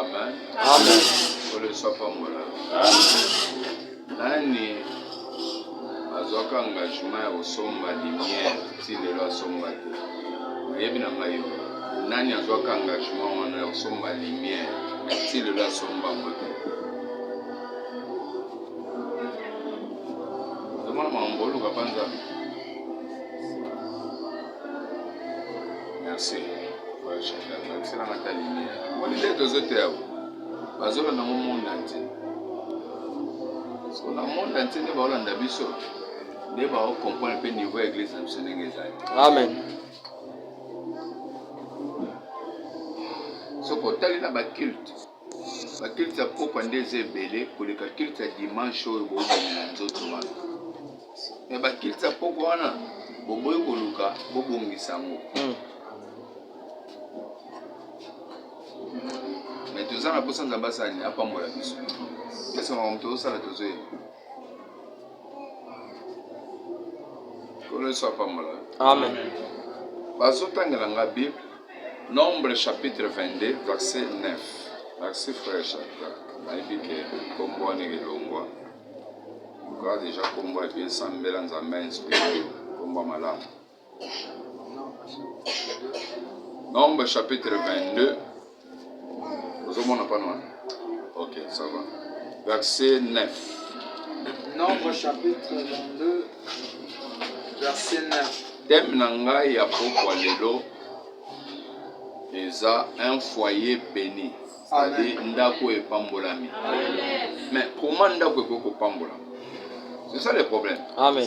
Amen. Amen. Ole sopa mola. Amen. Nani azwaka engagement ya kosomba lumière ti lelo asomba te. Oyebi na ngai yo. Nani azwaka engagement wana ya kosomba lumière ti lelo asomba te. Demande mambolo kapanza. Merci. C'est la lumière. On est deux auteurs. Parce que dans le monde entier. Parce que dans le monde entier, nous avons un biso. Nous avons comprendre le niveau de l'église nationale. Amen. Ce qu'on a là, c'est culte. Le culte est pour qu'on des ébélés, pour le culte est dimanche où vous avez les autres. Mais le culte est pour qu'on a beaucoup de gens, beaucoup de gens. Mais tous en apportant dans basani, à pas moi la biso. Qu'est-ce qu'on va monter au salon de tous eux? Que le soit pas mal. Amen. Parce que dans la Bible, Nombre chapitre 22, verset 9. Verset frère Chaka. Il dit que comme on est longue, quand déjà comme on est bien semblé dans un main inspiré, comme on malade. Nombre chapitre 22. Vous avez pas non? Ok, ça va. Verset 9. Nombre chapitre 22, verset 9. Thème nanga ya pokwa lelo eza un foyer béni. C'est-à-dire ndako epambolami. Mais comment ndako eko pambola? C'est ça le problème. Amen.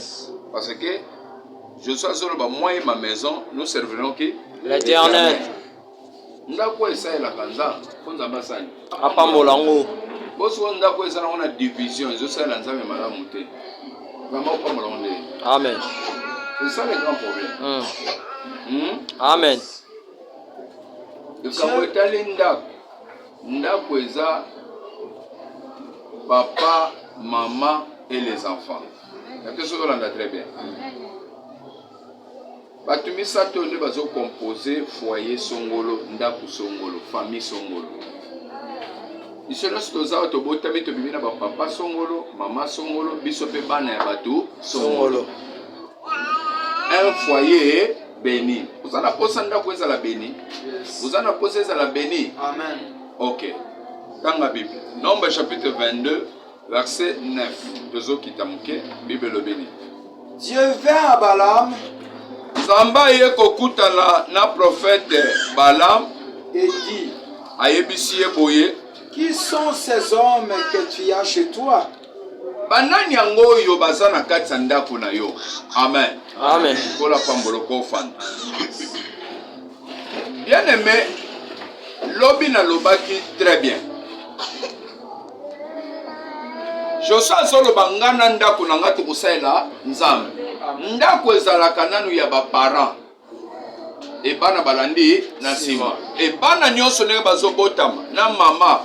Parce que je suis solo moi et ma maison, nous servirons qui? L'Éternel. Ndako esa la kanza, konza basani. Apambola ngo. Boso ndako esa na division, je sais la nzambe malamu te. Vraiment pambola onde. Amen. C'est ça le grand problème. Amen. Quand etali ndako eza papa, maman et les enfants. Est-ce que vous l'entendez très bien? Batumi sato nde bazo composer foyer songolo, ndako songolo, famille songolo. Ici nous toza to botami to bibina ba papa songolo, maman songolo, biso pe bana ya batu songolo. Un foyer béni. Vous en avez posé ndako ezala béni. Vous en avez posé ezala béni. Amen. OK. Dans la Bible, Nombre chapitre 22, verset 9. Tozo kitamuke, Bible le béni. Dieu vint à Balaam Zamba ye kokutana na prophète Balaam et dit, ayebisi ye boye. qui sont ces hommes que tu as chez toi? Banani yango yo baza na kati ya ndako na yo. Amen. Amen. Kola pambolo ko fan. Bien aimé, lobi na lobaki très bien. Joshua solo bangana ndako na ngati kusela nzambe. Ndako ezalaka nanu ya ba parents. E bana balandi na sima. E bana nyonso ndenge bazobotama na mama.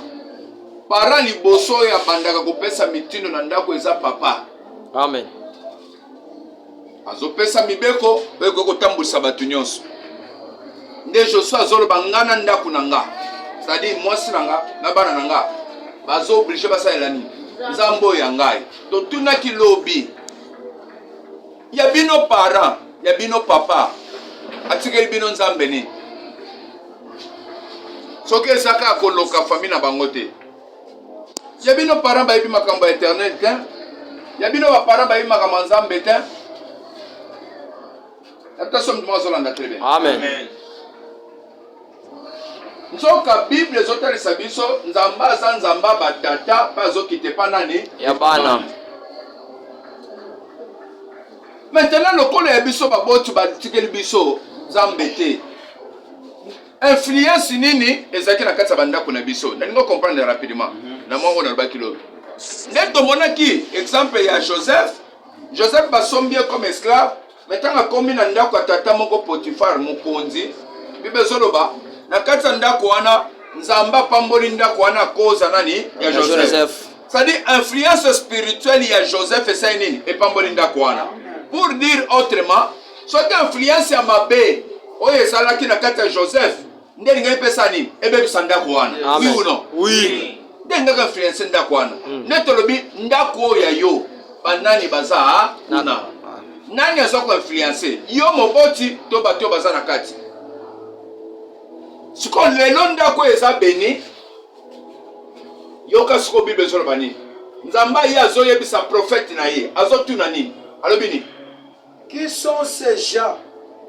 Parents liboso ya bandaka kopesa mitindo na ndako eza papa. Amen. Azopesa mibeko beko kotambulisa batu nyonso. Nde Joshua azolo bangana ndako na nga. C'est-à-dire mwasi na nga na bana na nga. Bazo oblige basalela nini? Nzambo ya ngai. To tunaki lobi. Ya bino parents, ya bino papa. Atikeli bino nzambe ni. Soki ezaka akoloka famille na bango te. Ya bino parents bayebi makambo ya éternel te. Ya bino ba parents bayebi makambo nzambe te. Attention de moi zolanda très bien. Amen. Nzoka Bible ezotalisa biso nzamba za nzamba batata bazokite pa nani Ya bana. Maintenant lokolo ya biso babotu batikeli biso nzambe te. Influence nini ezaki na kati ya bandako na biso. Nalingo comprendre rapidement. Na mwango na lobaki lo. Neto monaki exemple ya Joseph. Joseph basombi comme esclave. Maintenant akomi na ndako ya tata moko Potifar mokonzi. Bible zoloba na kati ya ndako wana nzamba pamboli ndako wana koza nani ya Joseph. C'est-à-dire influence spirituelle ya Joseph et ça nini et pamboli ndako wana. Pour dire autrement, soit influence ya mabe oyo ezalaki na kati ya Joseph ndenge pesa nini ebe bisandako wana oui ou non Oui. ndenge ka influence ndako wana netolobi ndako ya yo banani baza kuna nani aza ko influencer yo moboti to bato baza na kati siko lelo ndako eza beni yo ka siko bible zo bani nzamba ye azoyebisa prophète na ye azotuna nini alobi ni Qui sont ces gens?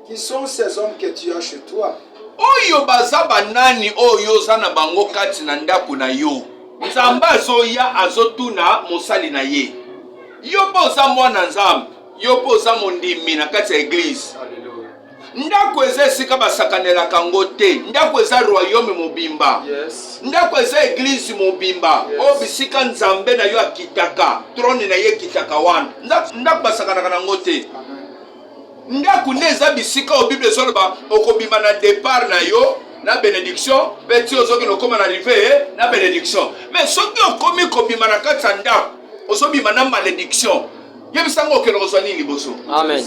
Qui sont ces hommes que tu as chez toi? oyo baza banani oyo za na bango kati na ndako na yo nzamba azoya azotuna mosali na ye yo boza mwana nzambe yo boza mondimi na kati ya eglise ndako eza esika basakanelaka ngo te ndako eza royaume mobimba ndako eza eglise mobimba oyo bisika nzambe na yo akitaka trone na ye ekitaka wana ndako basakanaka nango te ndako nde eza bisika oyo bible ezoloba okobima na départ na yo na bénédiction mpe ti ozokende okóma na rive na bénédiction mais soki okomi kobima na kati ya ndako ozobima na malédiction yebisango okende kozwa nini liboso Amen.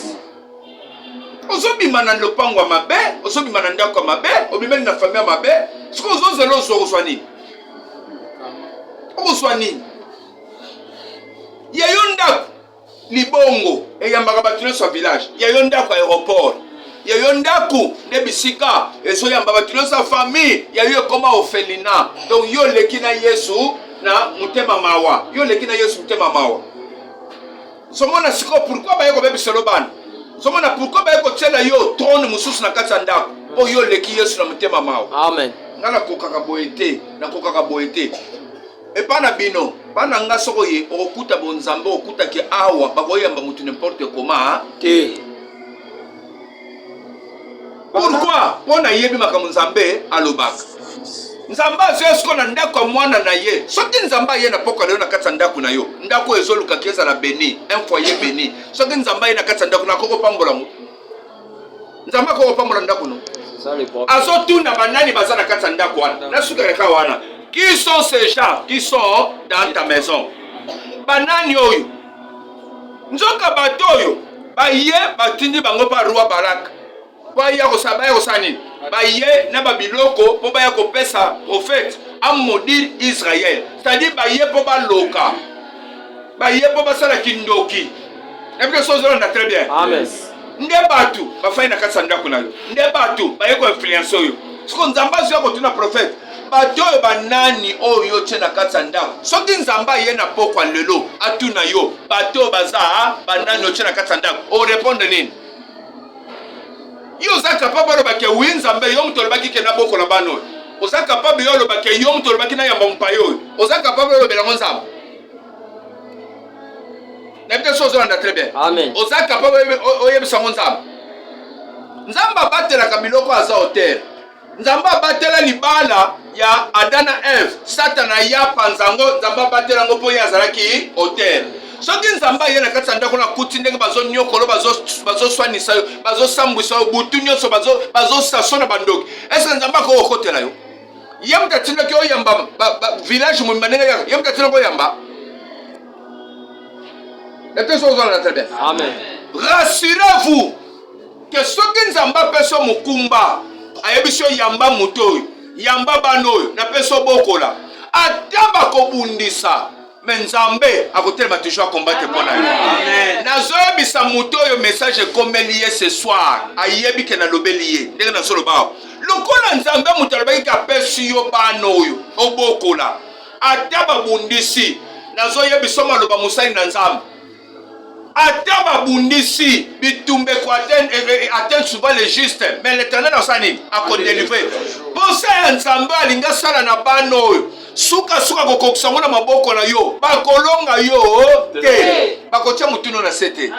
ozobima na lopango ya mabe ozobima na ndako ya mabe obimeli na famille ya mabe soki ozozela ozwa kozwa nini okozwa nini ya yo ndako libongo eyambaka bato nyonso ya village ya yo ndako aéroport ya yo ndako nde bisika ezoyamba bato nyonso ya famille ya yo ekoma orphelinat donc yo leki na yesu na motema mawa yo leki na yesu motema mawa somona sikoyo pourkui baye kobebiselo bana somona pourkui baye kotiela yo trone mosusu na kati ya ndako mpo yo leki yesu na motema mawa Amen. nga nakokaka boye te nakokaka boye te epa na bino bana nga soko ye okokuta bonzambe okutaki awa bakoyamba mutu n'importe comment Te. pourquoi mpo nayebi makambo nzambe alobaka nzambe azoya siko na ndako ya mwana na ye soki nzambe aye na poko lelo na kati ya ndako na yo ndako ezolukaki ezala beni un foyer beni soki nzambe aye na kati ya ndako na kokopambola mo nzambe akokopambola ndako no C'est ça le problème. azotuna banani baza na kati ya ndako wana nasukareka wana qui sont ces gens qui sont dans ta maison banani oyo nzoka bato oyo baye batindi bango pa roi Baraka baya kosala nini baye na babiloko mpo baya kopesa prophète amodire Israël c'est-à-dire baye mpo baloka baye mpo basala kindoki na bino sozolanda très bien Amen. nde bato bafai na kati ya ndako na yo nde bato baye koinfluence oyo siko nzambe azoya kotuna prophète bato oyo banani oyo tie na kati ya ndako soki nzambe aye na pokwa lelo atuna yo bato oyo baza banani oyo tie na kati ya ndako orépondre nini yo oza capable olobaki wi nzambe yo moto olobaki ke nabokola bana oyo oza capable yo olobaki yo moto olobaki nayamba mopai oyo oza capable olobelango nzambe na bite so ozolanda très bien Amen. oza capable oyebisango nzambe nzambe abatelaka biloko aza otere nzambe abatela libala ya Adam na Eve Satana ya panzango nzambe abatelango mpo ye azalaki otere soki nzambe aye na kati ya ndako na kuti ndenge bazonyokolo bazoswanisa yo bazosambwisa yo butu nyonso bazosaso na bandoki eske nzambe akokokotela yo ye moto atindaki oyamba village mobimba ndenge yaka ye moto atindaki oyamba ete so ozala na très bien Amen. rassurez-vous que soki nzambe apesa mokumba ayebisi yo yamba moto oyo yamba bana oyo napesa obokola ata bakobundisa me nzambe akotelema toujours akombate mpo na yo nazoyebisa moto oyo message ekomeli ye ce soir ayebi ke nalobeli ye ndenge nazoloba lokola nzambe moto alobaki ke apesi yo bana oyo obokola ata babundisi nazoyebisa maloba mosali na nzambe ata babundisi bitumbeko atteindre souvent le juste mais l'éternel asala nini akodélivre posa ya nzambe alingi asala na bana oyo sukasuka kokokisa ngo na maboko na yo bakolonga yo te bakotia motuna na se te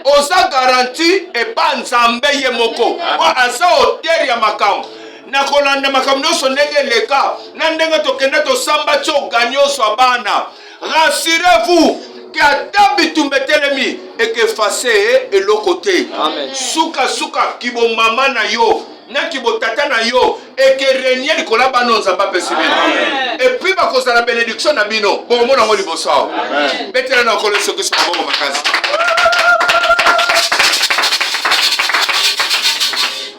oza garanti epa nzambe ye moko po aza otere ya makambo na kolanda makambo nyonso ndenge eleka na ndenge tokenda tosamba ti ogani ozwa bana rassurez-vous ke ata bitumba etelemi ekefase eloko te sukasuka kibomama na yo na kibotata na yo ekerenie likolo ya bana nzambe apesi bino epuis bakozala bénédiction na bino bomona yango liboso awa betela na okolo soki so maboko makasi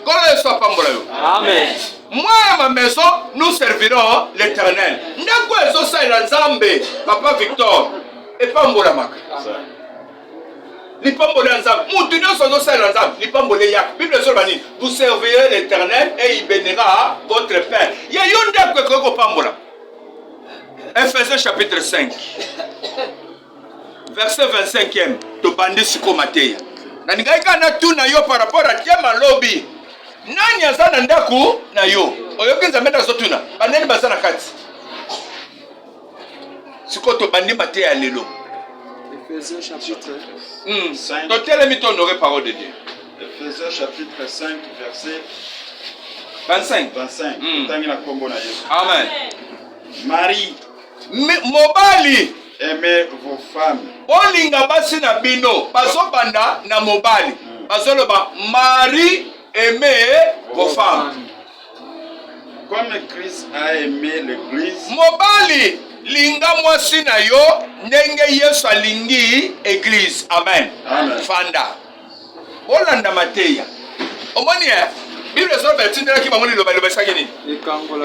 kolo yesu apambola yo Amen. moi et ma maison, nous servirons l'Éternel. Ndako ezo saïla nzambe, Papa Victor, et pas mbola maka. Ni pas mbola nzambe. Moutunyo sozo saïla nzambe, ni pas mbola yak. Bible ezo bani, vous servirez l'Éternel et il bénira votre Père. Ya yon ndako eko pas mbola. Ephésiens chapitre 5. Verset 25e. To bandi siko mateya. Na ningaika na tu na yo par rapport à Tiama lobby. Nani azana ndaku na yo. Oyoki nzambe zo tuna. Baneni bazana kati. Siko to bandi mateya lelo. Ephésiens chapitre 5. Totele mi honorer parole de Dieu. Ephésiens chapitre 5 verset 25. 25. Tangi na kombo na Yesu. Amen. Marie, mobali, aimez vos femmes. Olinga basi na bino, baso banda na mobali. Baso loba, Marie, aimez vos femmes. Comme Christ a aimé l'église. Mobali, linga mwasi na yo, ndenge Yesu alingi église. Amen. Amen. Fanda. Olanda mateya. Omoni Bible so betindela ki bango liloba liloba sakini.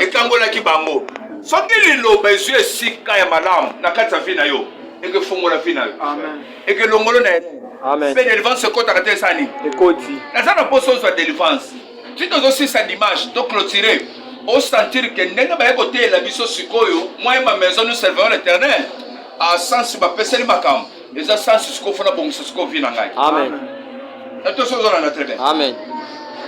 Ekangola ki bango. Soki liloba ezu esika ya malamu na kati ya vie na yo, eke fongola vie na yo. Amen. Eke longolo na yo. Amen. Pe délivrance ekotaka te esani. Ekoti. Naza na poso ozwa délivrance. Si tozosisa dimanche, to clôturer, o sentir que ndenge baye koteyela biso sikoyo, moi et ma maison nous servirons l'Éternel. A sens bapeseli makambo. Eza sens siko fona bongisa siko vie na ngai. Amen. Na to so zona na très bien. Amen.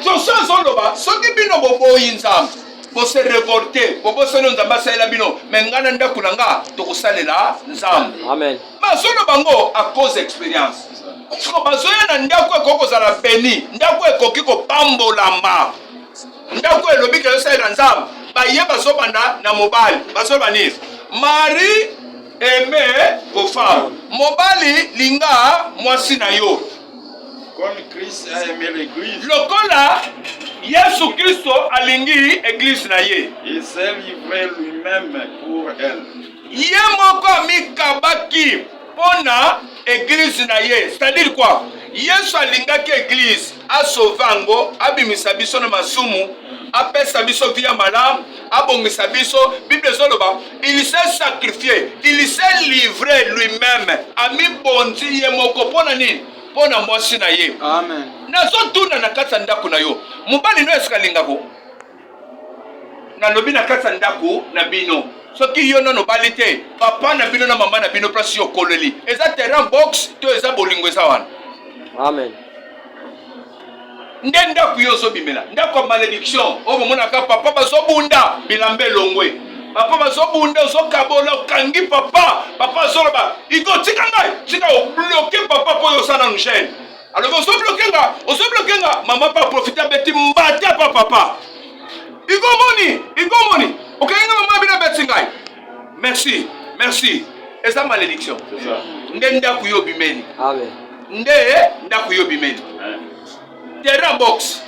So zoloba, soki bino boboyi nzambe. Pour se révolter, pour se nous ambasser la bino, mais ngana ndaku nanga to kusalela nzambe. Amen. Ma zolo bango à cause d'expérience. Ko bazoya na ndaku ekoko za beni, ndaku ekoki ko pambolama. Ndaku elobi ke yosalela nzambe, ba ye bazobanda na mobali, bazobani. Marie aimez vos femmes. Mobali linga mwasi na yo. Comme Christ a aimé l'église. Lokola Yesu Kristo alingi église na ye. Il s'est livré lui-même pour elle. Ye moko mikabaki pona église na ye. C'est-à-dire quoi? Yesu alingaki église asovango abimisa biso na masumu apesa biso via malamu abongisa biso. Bible zoloba il s'est sacrifié, il s'est livré lui-même ami bondi ye moko pona nini? Pona mwasi na ye. Amen. Nazotuna na kati ya ndako na yo. Mobali no esika lingako. Na lobi na kati ya ndako na bino. Soki yo no bali te, papa na bino na mama na bino place yo koleli. Eza terrain box to eza bolingo eza wana. Amen. Nde ndako yo zo bimela. Ndako malédiction. O mona ka papa bazobunda bilambe longwe. Papa bazobunda ozokabola kangi papa. Papa zoloba, iko tika ngai, tika o bloquer papa po yo sana nchaine. Alors ozo bloquer nga, maman pas profiter beti mbata pa papa. Iko moni. OK, nga maman bina beti ngai. Merci. Et ça malédiction. C'est ça. Nde ndaku yo bimeli. Amen. Nde ndaku yo bimeli. Terrain box.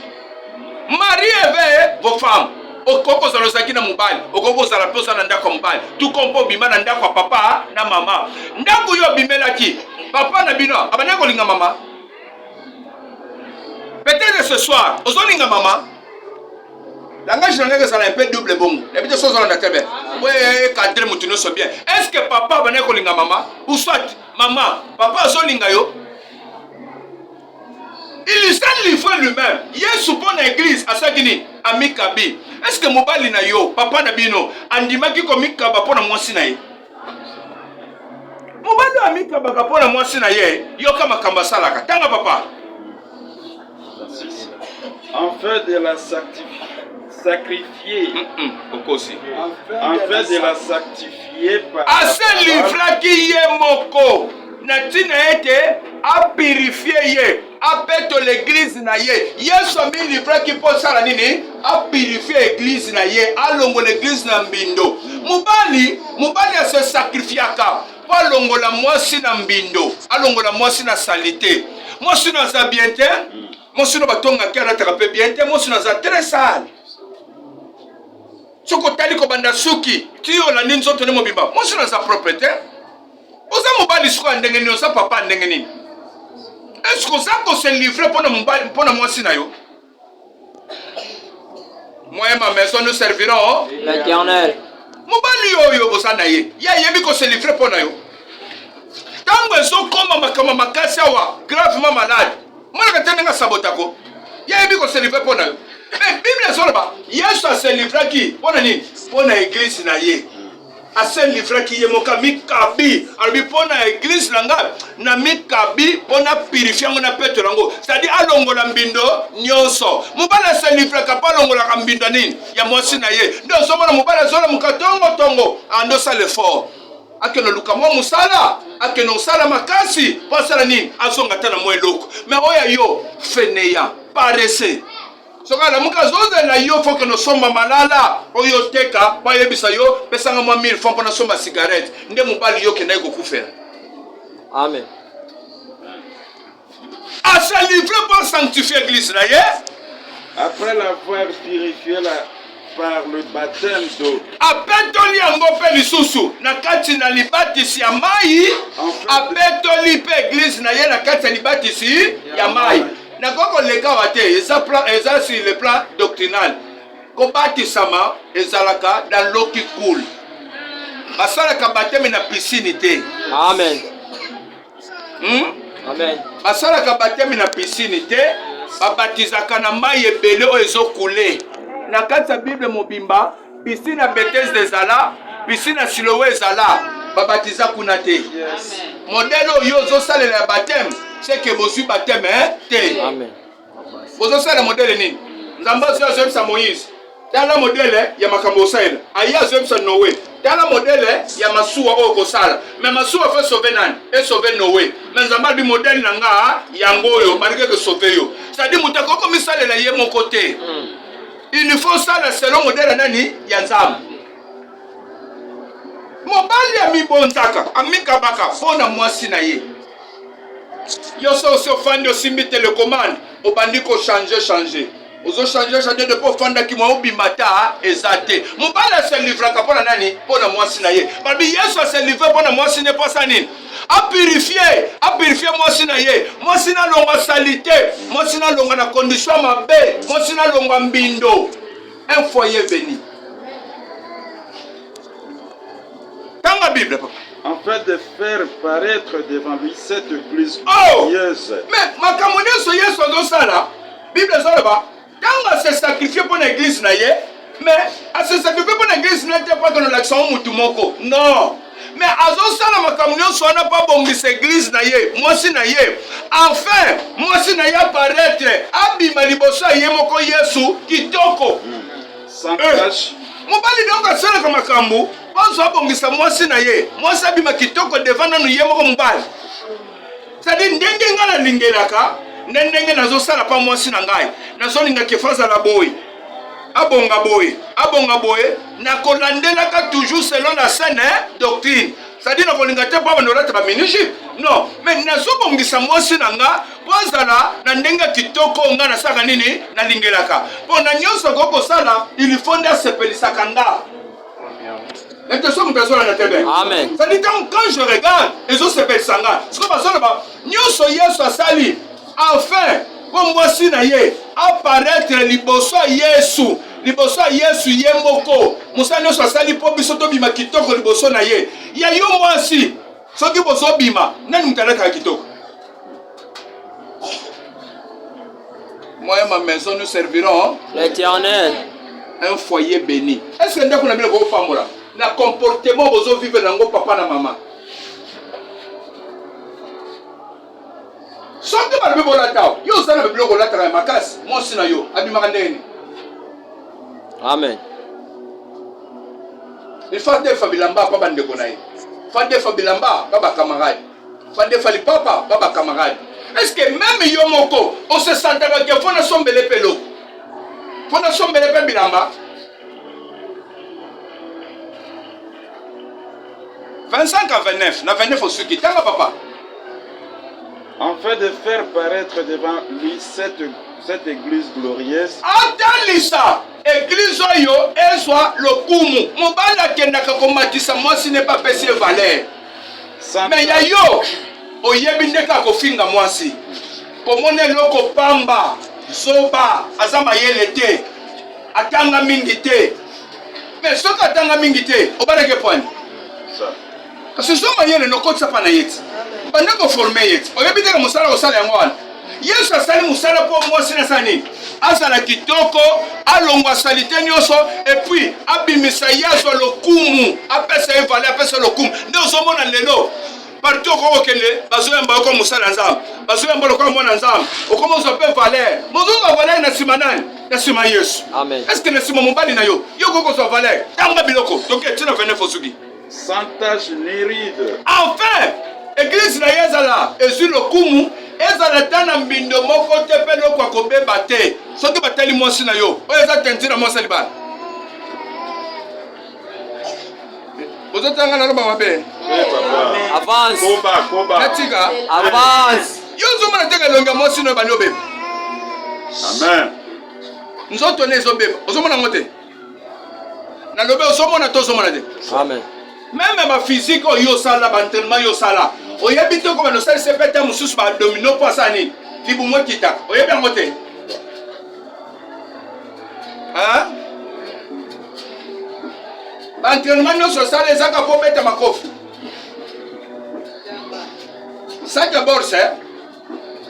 Marie avait vos femmes. Okoko zalozaki na mobali, okoko zala posa na ndako mobali. Tu kompo bima na ndako papa na mama. Ndako yo bimelaki. Papa na bino, abanya ko linga mama. Peut-être ce soir, ozolinga mama. Langage nanga zala un peu double bon. Et puis chose na tebe. Ouais, cadre mutuno so bien. Est-ce que papa abanya ko linga mama ou soit maman, papa ozolinga yo? Il s'est livré lui-même. Yesu pour l'église à Sagini, à Mikabi. Est-ce que mobali na yo, papa na bino, andimaki ko Mikaba pour na mwasi na ye? Mobali a Mikaba pour na mwasi na ye, yo kama kamba salaka. Tanga papa. En fait de la sacrifier. Okosi. En fait de la sacrifier par. A se livra ki ye moko. Natina ete a purifier ye. Apeto l'église na ye. Yesu mi livre ki po sala nini? A purifier l'église na ye. Alongo l'église na mbindo. Mubali a se sacrifiaka. Po alongo la mwasi na mbindo. Alongo la mwasi na salite. Mwasi na za biente. Mwasi na batonga kia terape biente. Mwasi na za très sale. Soko tali ko banda suki. Tiyo la nini zote nemo bimba. Mwasi na za propriété. Oza mubali suko ndenge nini. Oza papa ndenge nini. Est-ce que ça peut se livrer pour moi si na yo? Moi et ma maison nous servirons l'Éternel. mobali oyo bosana ye ya yebi ko se livrer pour na yo tango ezokoma makama makasi awa gravement malade mwana katenga sabotako ya yebi ko se livrer pour na yo mais bible ezoloba yesu a se livrer ki pona nini pona église na ye a se livrer ki ye moka mikabi alobi pona église na nga na mikabi pona purifier ngo na peto nango c'est-à-dire alongola mbindo nyonso mobala se livrer ka palongola ka mbindo nini ya mwasi na ye ndio somona mobala zola mukatongo tongo ando sa l'effort akeno luka mwa musala akeno sala makasi pasala nini azonga tana mwe loko mais oya yo feneya paresse soka la muka zoze na yo faut que no somba malala oyo teka ba yebisa yo pesanga mwa 1000 francs pona somba cigarette nde mobali yo kena ko kufela. Amen. A se livrer pour sanctifier l'église na ye après l'avoir purifié par le baptême d'eau. apetoli yango mpe lisusu na kati na libatisi ya mai apetoli mpe église na ye na kati ya libatisi ya mai nakoki koleka te eza sur le plan doctrinal kobatisama ezalaka dans l'eau qui coule basalaka bateme na piscine te. Amen. Amen. basalaka bateme na piscine te babatizaka na mai ebele oyo ezokule na kati ya bible mobimba piscine ya Bethesda ezala piscine ya Siloé ezala babatiza kuna te. Modèle oyo ozosalela ya bateme c'est que bozwi bateme te. Amen. Bozosala modèle nini nzambe azoyebisa Moïse tala modèle ya makambo osalela ayi azoyebisa Noé tala modèle ya masuwa oyo kosala mais masuwa fait sauver nani et sauver Noé mais nzambe abi modèle na nga yango oyo malgré que sauver yo c'est-à-dire mutako komisalela ye moko te. Il faut ça selon modèle nani ya nzambe mobali ya mibonzaka amikabaka pona mwasi na ye yo so ofandi osimbi télécommande obandi ko changer ozo changer depuis ofandaki mwa obima ta eza te mobali ase livraka pona nani pona mwasi na ye babi yesu ase livre pona mwasi ne posa nini a purifier mwasi na ye mwasi na longwa salite mwasi na longwa na condition mabe mwasi na longwa mbindo un foyer béni. Dans la Bible, papa. En fait de faire paraître devant lui cette église glorieuse. Mais ma camonde so yeso do sala. Bible zo ba. Quand on se sacrifier pour l'église na ye, mais à se sacrifier pour l'église na te pas que l'action mutu moko. Non. Mais azo sala ma camonde so na pas bongisa église na ye, moi si na ye. Enfin, moi si na ye paraître abima liboso ye moko Yesu kitoko. Sans tache. Mobali donc asala kama makambo. Bonzo abongisa mwasi na ye mwasi abima kitoko devant nanu ye moko mobali c'est-à-dire ndenge nga na lingelaka ndenge nazosala pa mwasi na ngai nazolinga kefaza la boye abonga boye nakolandelaka toujours selon la saine doctrine c'est-à-dire nakolinga te pa bandolata baminiship non mais nazobongisa mwasi na nga po azala na ndenge kitoko nga nasaka nini nalingelaka mpo na nyonso kokosala il faut nde asepelisaka nga. Amen. Ça dit quand je regarde, les autres se bêtent sanga. Ce que parce que nous sommes Yesu asali. Enfin, comme moi si na ye apparaître liboso Yesu yemoko. Musa nous asali po bisoto bima kitoko liboso na ye. Ya yo moi si. Ce qui boso bima, nani mutalaka kitoko. Moi et ma maison nous servirons l'Éternel. Un foyer béni. Est-ce que nous avons vu femme là? Na comportement bozo vivre nango papa na mama. Soki ba bibo la taw, yo sana bibo ko la tra makas, mo sina yo, abi makandeni. Amen. Il faut des fabilamba papa ndeko naye. Faut des fabilamba baba camarade. Faut des fali papa baba camarade. Est-ce que même yo moko, on se sentaka que faut na sombele pelo. Faut na sombele pe bilamba. 25 à 29, na 29 au suki, tanga papa. En fait de faire paraître devant lui cette église glorieuse. Atalisa, église oyo ezwa lokumu. Mobala kendaka komatisa mwasi ne pas pesi valeur. Mais ya yo oyebi ndeka kofinga mwasi. Pomone loko pamba, zoba, azama yele te. atanga mingi te. Mais ce que atanga mingi te, obaleke point. Ça. Parce que ce manière no kotsa pa na yeti. Banda ko former yeti. Oyebi te ko musala osala yango wana. Yesu asali musala po mwasi na sani. Azala kitoko, alongwa salite nyonso et puis abimisa yazo lokumu, apesa evale, apesa lokumu. Nde ozomona lelo. Partout au Kenya, bazoyamba ko musala nzambe. Bazoyamba ko mona nzambe. Okoma ozope valeur. Mozo valeur na simanani, na sima Yesu. Amen. Est-ce que na sima mobali na yo? Yo ko so valeur. Tanga biloko. Donc tu na venir fosugi. Sans tache ni ride. Enfin, église na Yazala, ezu lokumu, ezala tana mbindo moko te pe lokwa kobeba te. Soki batali mwasi na yo, oyo eza tentira mwasi libala. Ozotanga na loba mabe. Avance. Koba. Natika. Avance. Yo zomona teka longa mwasi no bali obeba. Amen. Nzoto ne ezobeba. Ozomona ngote. Na lobe ozomona to ozomona te. Amen. Même ma physique yo sala bantelma yo sala. Oyebi te ko bano sala se peta mususu ba domino po asani. Fibu mo kita. Oyebi ngote. Hein? Bantelma no so sala ezaka po beta makofi. Saka box hein?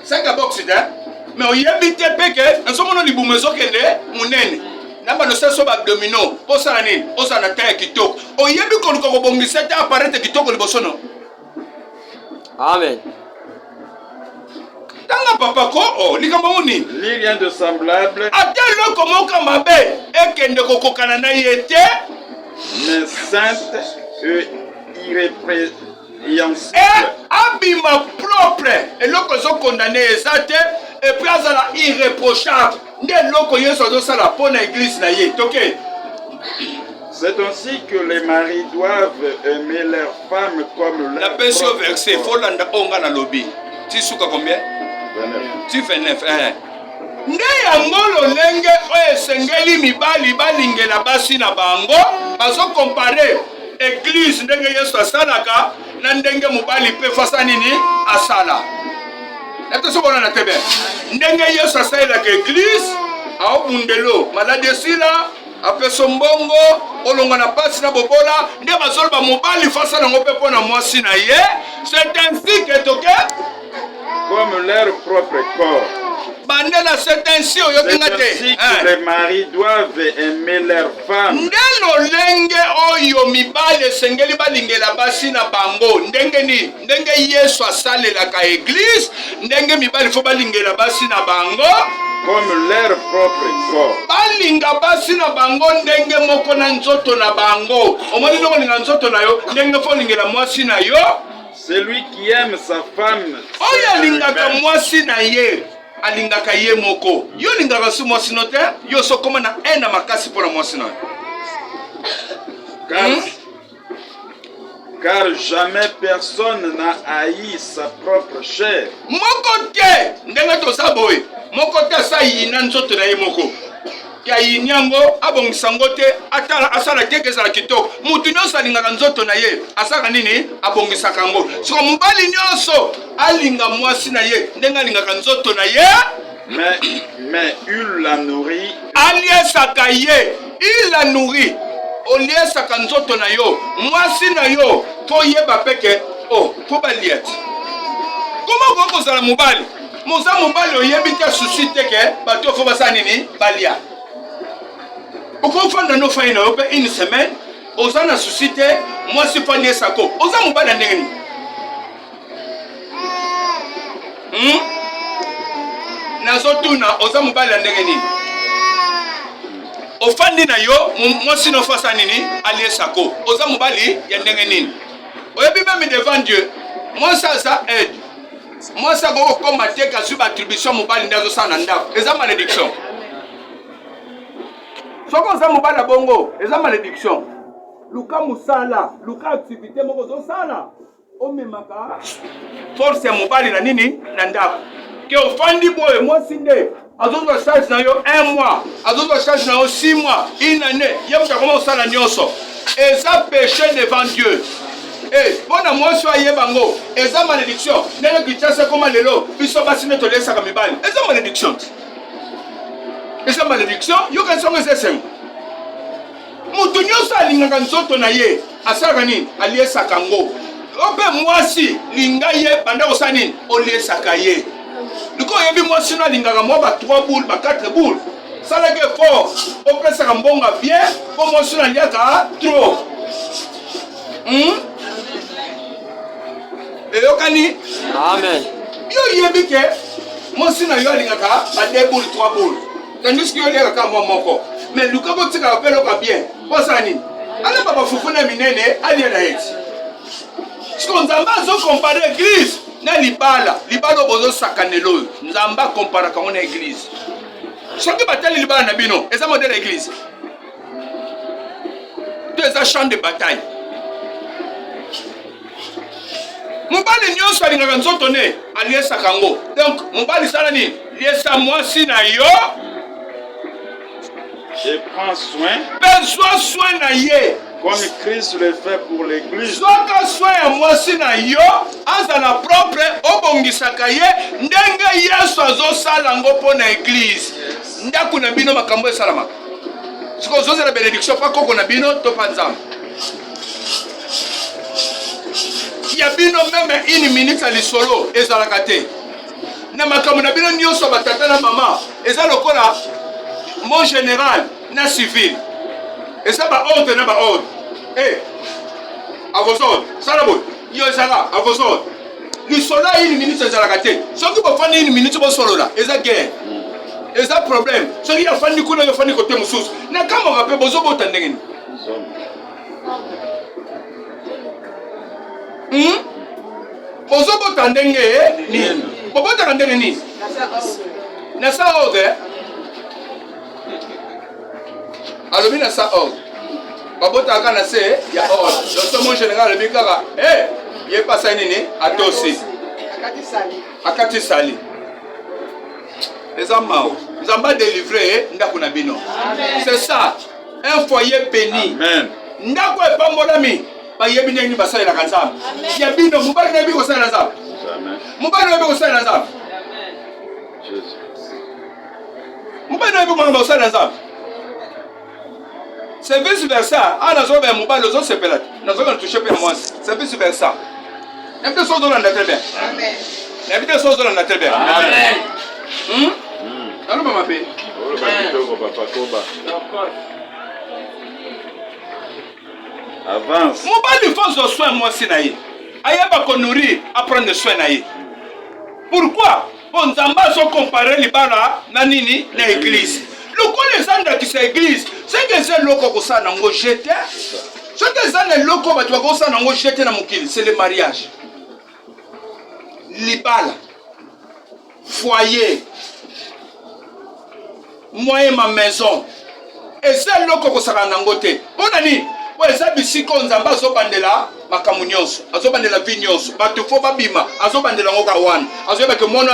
Saka box hein? Mais oyebi te peke, nsomono libumu ezokende munene. Namba no seso ba domino, posala nini? Osa na taille kitoko. Oyebi ko ko bongisa ta apparente kitoko liboso no. Amen. Tanga papa ko o likambo muni. Ni rien de semblable. Atelo komoka mabe ekende kokokana na yete. Mais sainte et irrépréhensible. Abima propre. Eloko zo condamné ezate et puis azala irréprochable. Nde loko yeso zo sala po na église na ye. Toke. C'est ainsi que les maris doivent aimer leurs femmes comme leur La pension versée folanda onga na lobby. Tu souka combien? 29. Tu fais 9 hein. Nde yango lolenge oyo esengeli mibali balingela basi na bango bazo comparer église ndenge Yesu asalaka na ndenge mobali pe fasa nini asala. Nato bona na tebe. Ndenge Yesu asalaka église aobundelo malade sila apeso mbongo olonga na pasi na bobola nde bazoloba mobali fasa nango pe pona mwasi na ye. C'est ainsi que toke comme leur propre corps. C'est ainsi que les maris doivent aimer leurs femmes. Ndenge oyo mibale sengeli balingela basi na bango ndenge ni ndenge Yesu asalelaka église ndenge mibale fo balingela basi na bango comme leur propre corps. Balinga basi na bango ndenge moko na nzoto na bango. Omoni ndongo ninga nzoto na yo ndenge fo lingela mwasi na yo. Celui qui aime sa femme. Oyo lingaka mwasi na ye. Alingaka ye moko. Yo lingaka su mwasi no te. Yo so koma na ena makasi pona mwasi na. Car jamais personne n'a haï sa propre chair. Moko te. Ndenga to saboy. Moko te sa yina nzoto na ye moko. Kia yinyango abongisa ngote atala asala teke za kitoko. Mutu nyonso alingaka nzoto na ye. Asaka nini? Abongisa kango. Siko mubali nyonso alinga mwasi na ye. Ndenga alingaka nzoto na ye. Mais il la nourrit. Aliesaka ye. Il la nourrit. Oliesaka nzoto na yo. Mwasi na yo. To yeba peke. Oh, to balieti. Comment vous kozala mubali? Moza mubali oyebi te susi teke. Bato fo basa nini? Balia. Okofanda no faina ope une semaine. Oza na susi te. Mwasi fani esako. Oza mubali ndenge ni. Nazotuna oza mubali ndenge ni. Ofandi na yo mwasi no fasa nini aliesako oza mubali ya ndenge nini oyebi même devant Dieu moi ça aide moi ça go combattre ka sur attribution mubali ndazo sana ndako eza malédiction soko oza mubali bongo eza malédiction luka musala luka activité moko zo sala omemaka force ya mubali na nini na ndako ke ofandi boye mwasi nde azozo charge na yo 1 mois, azozo charge na yo 6 mois, une année, yemta comment ça la nyonso. Et ça péché devant Dieu. Eh, bona moi so ayebango, et ça malédiction. Nene ki tsa comme lelo, biso basine to lesa ka mibali. Et ça malédiction. eza malédiction yoka nsongo eza esengo moto nyonso alingaka nzoto na ye asalaka nini aliesaka ngo ope mwasi linga ye banda kosala nini oliesaka ye liko oyebi mwasi no alingaka mwa ba 3 boules ba 4 boules salaka effort opesaka mbonga bien mpo mwasi no aliaka trop eyokani Amen. yo yebi ke mwasi na yo alingaka ba 2 boules 3 boules tandis que yo aliaka mwa moko mais luka botikaka mpe eloka bien posala nini aleba bafufu na minene alia na eti siko nzambe azokompare église na libala oyo bozosakanela oyo nzambe akomparaka ngo na église soki batali libala na bino eza modele ya église to eza champ de bataille mobali nyonso alingaka nzoto ne aliesaka ngo donc mobali sala nini liesa mwasi na yo et prends soin, besoin soin na ye comme Christ le fait pour l'église. soka soin ya mwasi na yo azala propre obongisaka ye ndenge yesu azosala ngo mpo na église ndako na bino makambo esalamaka siko ozozela bénédiction mpa koko na bino to mpa nzambe ya bino meme 1 minute ya lisolo ezalaka te na makambo na bino nyonso batata na mama eza lokola mon général na civil eza baordre na baordre à vos ordres sala boy yo ezala à vos ordres lisolo ya 1 minute ezalaka te soki bofandi 1 minute bosolola eza guerre eza problème soki yafandi kuna yofandi kote mosusu na kamoka mpe bozobota ndenge nini bozobota ndenge nini bobotaka ndenge nini na sa ordre alobi na sa ordre babotaka na se ya ordre loso mon général alobi kaka ye pasa nini atosi akati sali eza mao nzambe adélivre ndako na bino c'est ça un foyer béni ndako epambolami bayebi ndenge nini basalelaka nzambe ya bino mobali nayebi kosalela nzambe mobali nayebi kosalela nzambe mobali nayebi komanga kosalela nzambe c'est vice versa nazoba ya mobali ozosepela te nazoka natouche mpe ya mwasi c'est vice versa nayebi te so ozolanda te bien nayebi te so ozolanda te bien naloba mabe avance mobali faut soin mwasi na ye ayeba konourrir apprendre soin na ye pourquoi po nzambe azokompare libala na nini na église lokola eza ndakisa église soki eza eloko kosala nango jete soki eza na eloko bato bakosala nango jete na mokili c'est le mariage libala foyer moyen ma maison eza eloko kosala nango te mpo na nini po eza bisika nzambe azobandela makambo nyonso azobandela vi nyonso bato fo babima azobandela ngo ka wana azoyebake mono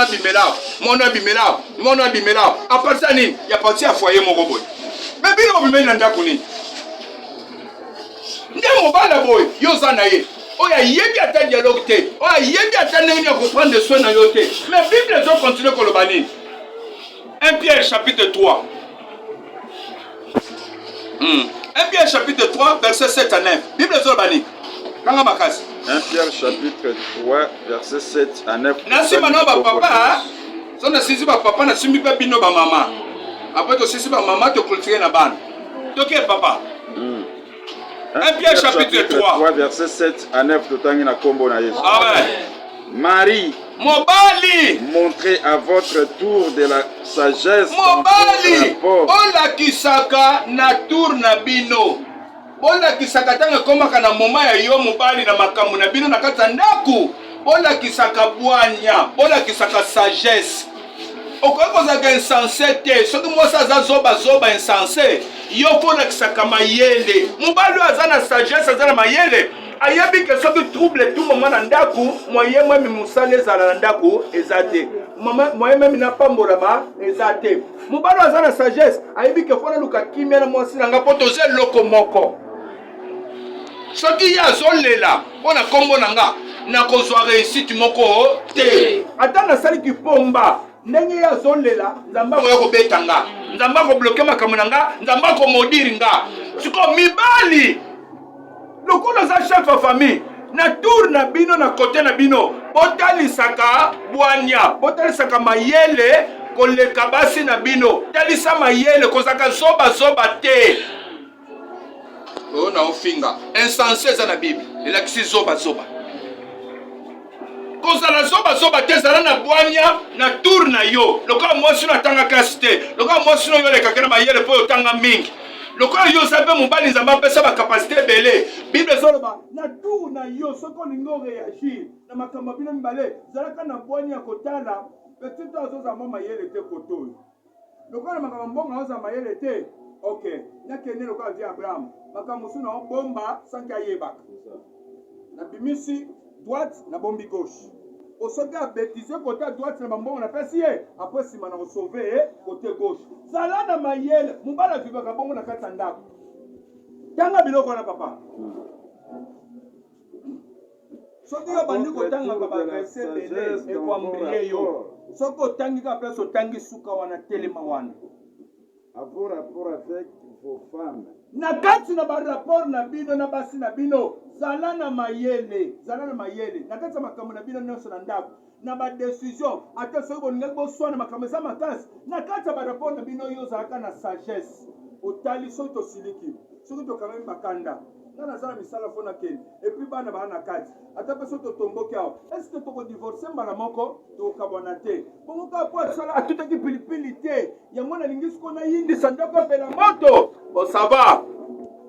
abimela apartir nini ya partir ya foyer moko boye me bino bobimeli na ndako nini nde mobala boye yo oza na ye oyo ayebi ata dialogue te oyo ayebi ata ndenge nini ya koprendre soin na yo te mais bible ezokontinue koloba nini 1 Pierre chapitre 3 1 Pierre chapitre 3 verset 7 à 9 bible ezoloba nini kanga makasi 1 Pierre chapitre 3 verset 7 à 9 nasima no bapapa so nasisi bapapa nasimbi mpe bino bamama apres tosisi bamama toclôture na bana toke papa 1 Pierre chapitre 3 verset 7 à 9 totangi na kombo na Yesu. Amen. Marie, mobali, montrez à votre tour de la sagesse. mobali, bola kisaka na tour na bino. Bola kisaka tanga komaka na moma ya yo mobali na makambo na bino na kata ndaku. Bola kisaka bwanya, bola kisaka sagesse. Okoye kozaka insensé te, soki mwasi aza zoba insensé, yo bola kisaka mayele. Mobali aza na sagesse, aza na mayele. Ayebi ke soki trouble tout moment na ndaku, moyen mwemi musali ezala na ndaku ezate. Moyen mwemi na pambolama ezate. Mobali aza na sagesse, ayebi ke fona luka kimia na mwasi nanga po toze loko moko. Soki ya zolela, pona kombo nanga, na kozwa réussite moko te. Ata na sali ki pomba, ndenge ya zolela, nzamba moyo ko betanga. nzambe akobloke makambo na nga, nzambe akomodiri nga. Siko mibali lokola za chef ya famille na tour na bino na kote na bino botalisaka bwanya, botalisaka mayele koleka basi na bino, talisa mayele kozaka zoba te. O na ofinga insensé za na Bible elakisi zoba kozala zoba te, zala na bwanya na tour na yo. Lokola mwasi no atanga kasi te, lokola mwasi no yo lekaka na mayele po yotanga mingi, lokola yo sape mobali nzambe apesa bakapasite ebele. Bible ezoloba na tour na yo soko olingi oreagir na makambo bino mibale, zalaka na bwanya ya kotala petite azoza mwa mayele te kotoyo. Lokola makambo mbongo azoza mayele te, ok, nakende lokola via Abraham makambo mosusu na obomba sanki ayebaka na bimisi droite na bombi gauche. Osoki abetize côté à droite na bambongo na pesi ye, après sima na sauver côté gauche. Zala na mayele mubala vivaka bongo na kati ya ndako. Tanga biloko na papa. Soki yo bandi kotanga ba verset bele e kwambrie yo. Soki otangi ka place otangi suka wana telema wana. Avoir rapport avec vos femmes. Na kati na ba rapport na bino na basi na bino, zala na mayele na kati ya makambo na bino nyonso na ndako na ba décision ata soki bolingi boswana makambo eza makasi na kati ya ba rapport na bino yo ozalaka na sagesse. Otali soki tosiliki soki tokamemi makanda nga nazala misala fona kende epuis bana baa na kati ata mpe soki totomboki awa eske tokodivorce mbala moko tokokabwana te bongo kaka po asala atutaki pilipili te yango nalingi siko nayindisa ndako apela moto bosava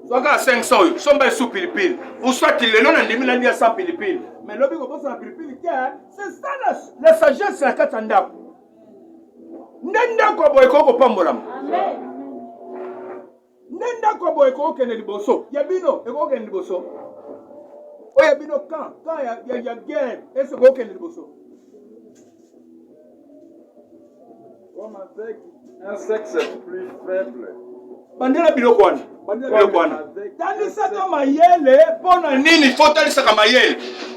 zwaka 500 oyo somba esu pilipili uswati lelo na ndimi nalia sa pilipili mais lobi kobosa na pilipili te c'est ça la sagesse na kati ya ndako nde ndako aboye kokopambolama nde ndako aboye kokokende liboso ya bino ekokokende liboso oyo ya bino kan ya guerre ese kokokende liboso Comme avec un sexe plus faible. bandela biloko wana talisaka mayele mpo na nini fo talisaka mayele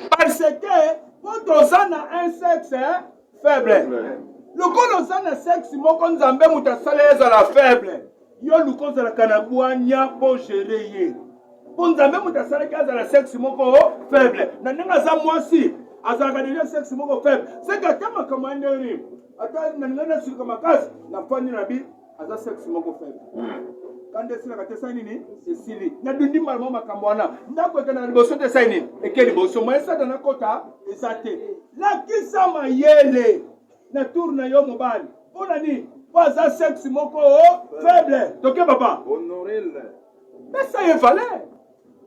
parce que po toza na un sexe faible lokola oza na sexe moko nzambe moto asala ezala faible yo luka ozalaka na bwanya mpo gere ye mpo nzambe moto asalaki azala sexe moko faible na ndenge aza mwasi azalaka deja sexe moko faible seke ata makambo ya ndenge ata na ndenge nasilika makasi na fandi na bi aza sexe moko faible kande silaka te sai nini esili na dundi mbala makambo wana ndako ekenda na liboso te sai nini eke liboso mo esata na kota eza te lakisa mayele na tour na yo mobali mpona nini po aza sexe moko faible toke papa Honorez-le. pesa ye valer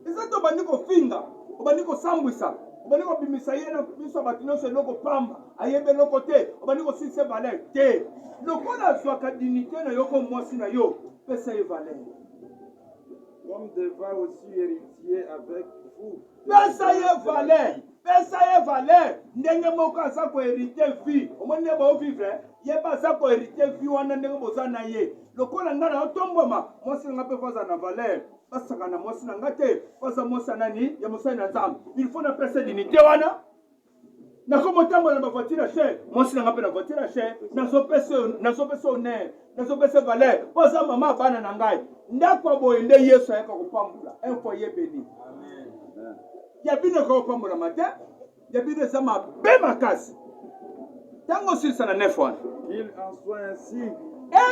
eza to obandi kofinga obandi kosambwisa obandi kobimisa ye na biso bato nyonso eloko pamba ayebe eloko te obandi kosilisa valer te lokola azwaka dignité na yo ko mwasi na yo pesa ye valer Comme devant aussi héritier avec vous. pesa ye valer ndenge moko aza koherite vie omoni nde baovivre yeba aza koherite vie wana ndenge boza na ye lokola nga na otombwama mwasi na nga mpe faza na valer basaka na mwasi na nga te faza mwasi ya nani ya mosali na nzambe il faut napesa dignité wana nakomotambola na bavoiture ya cher mwasi na nga mpe na voiture ya cher nazopesa honneur nazopesa valer po aza mama bana na ngai ndako ya boye nde yesu ayaka kopambola un foyer béni ya bino ekokopambola mate ya bino eza mabe makasi ntango osilisa na 9 wana Qu'il en soit ainsi,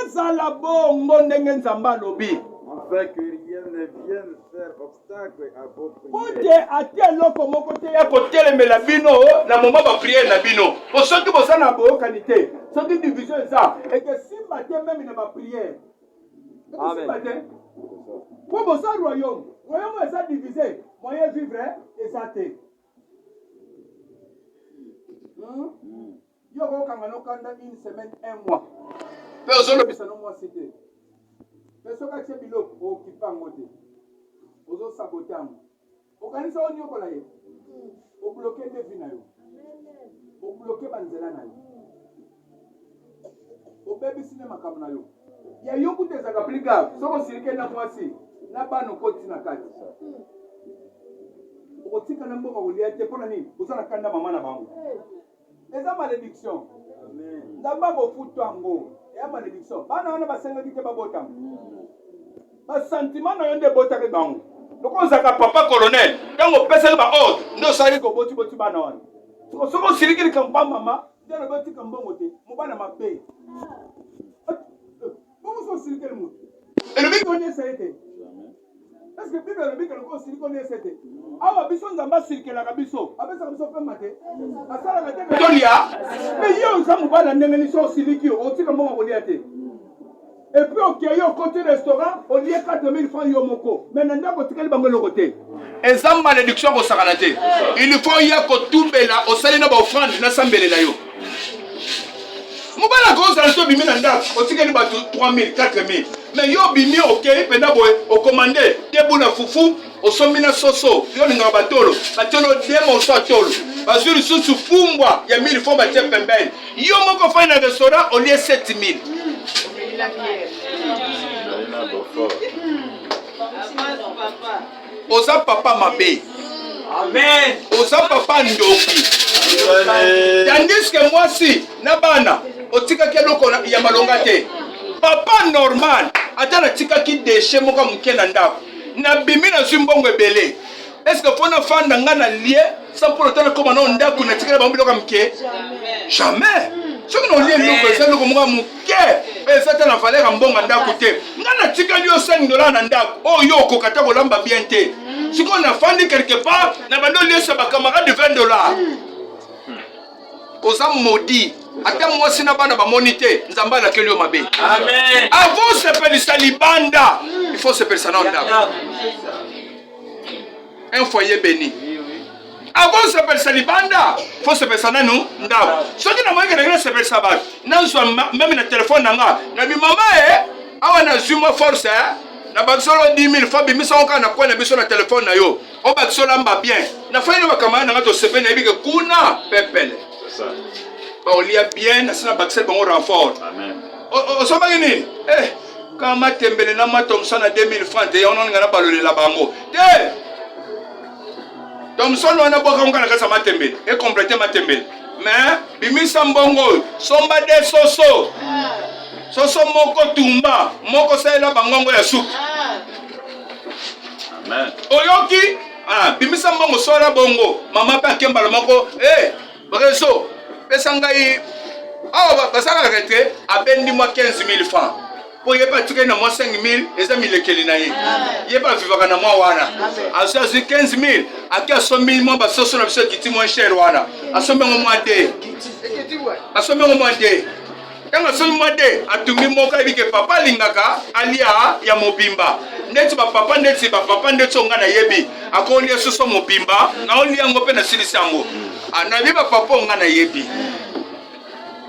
ezala bongo ndenge nzambe alobi afin que rien ne vienne faire obstacle à vos po prières. te atia eloko moko te ya kotelemela bino na moma bapriere na bino po soki boza na boyokani te soki division eza ekesimba te meme na bapriere ekesimba te po boza royaume eza divise moyen vivre eza te yo kokanga nokanda une semaine un mois mpe ozolobisa no mwasi te mpe soki atie biloko okipa yango te ozosabote yango okanisa onyokola ye obloke nde vi na yo obloke banzela na yo obebisi nde makambo na yo ya yo kuta ezaka pli grave soki osilike na mwasi na bana okoti na kati okotika na mboka kolia te mpona nini oza na kanda mama na bango eza malédiction nzambe akofutwa yango ya malédiction. Bana wana basenga kite babota. Ba sentiment na yonde bota ke bango. Loko nzaka papa colonel, tango pesa ba ordre, ndo sali ko boti bana wana. Soko siliki kamba mama, ndana boti kambongo te, mobana mabe. Comment so siliki le mutu? Et le mec connaît ça été. Est-ce que Bible le mec le siliki connaît ça été? Awa biso nzamba siliki la kabiso, abesa biso pe mate. Asala ka te. Tolia. Mais yo nzamu bana ndengeni so siliki, o tika mbongo kolia te. Et puis au Kenya, au côté restaurant, on y a 4 000 francs yomoko. Mais on a côté le côté. Et ça malédiction au saranate. Il faut y a que tout bela au salina ba offrande na sambele na yo. Mobala cause alto bimi na nda, o tika ni ba 3 000, 4 000. Mais yo bimi OK, penda boy, au commandé, debout fufu, au somina soso, yo ninga batolo, batolo demo so tolo. Bazuri susu fumbwa ya 1000 francs ba tie pembeni. Yo moko fa na restaurant au lieu 7 000. Osa papa mabe. Amen. Osa papa ndoki. Tandis que moi si na bana otika keloko ya malonga te. Papa normal atana tika ki déchet moko mukena ndako. Na bimi na zimbongo ebele. Est-ce que faut na fanda ngana lié sans pour autant comme na ndako na tika ba mbiloko mke? Jamais. Ce que nous lions, c'est le moment où c'est la valeur en bon mandat côté. N'a tika lui $5 nanda. Oh yo kokata kolamba bien te. Si on a fandi quelque part, n'a pas donné ça ba camarade de $20. Osa maudit. Attends moi si n'a pas na ba monité, nzamba la kelio mabe. Amen. Avant se faire salibanda, il faut se faire ça nanda. Un foyer béni. Avant se faire salibanda, il faut se faire ça nous. Ce qui n'a pas été se faire ça. Nan soit même le téléphone nanga. Na bi mama awa na zuma force na baksolo 10 000 fois bi misa onka na kwa na biso na téléphone na yo. O baksolo mba bien. Na fa ile bakama na to sepe na bi ke kuna pepele. C'est ça. Ba olia bien na sina baksel bango renfort. Amen. O so bagini. Kama tembele na matomsa na 2000 francs te on ngana balole la bango. Donc son on a beaucoup de gens qui et compléter matembele. Mais bimi sambongo somba de soso. Soso moko tumba, moko sela bangongo ya soup. Amen. Oyoki bimi sambongo sola bongo. Mama pa kemba moko breso pesa ngai basaka rete abendi moi 15 000 francs. Pour y pas na moi 5 000 eza milekeli na ye. Ye ba vivaka na moi wana. Aso 15 000 akia 100 000 mo ba soso na biso kiti mo cher wana. Aso mengo mo ade. Aso mengo mo ade. Kanga so mo ade atungi mo ka bike papa lingaka alia ya mobimba. Ndeti ba papa ndeti onga na yebi. Akoli soso mobimba na oli yango pe na silisango. Anabi ba papa onga na yebi.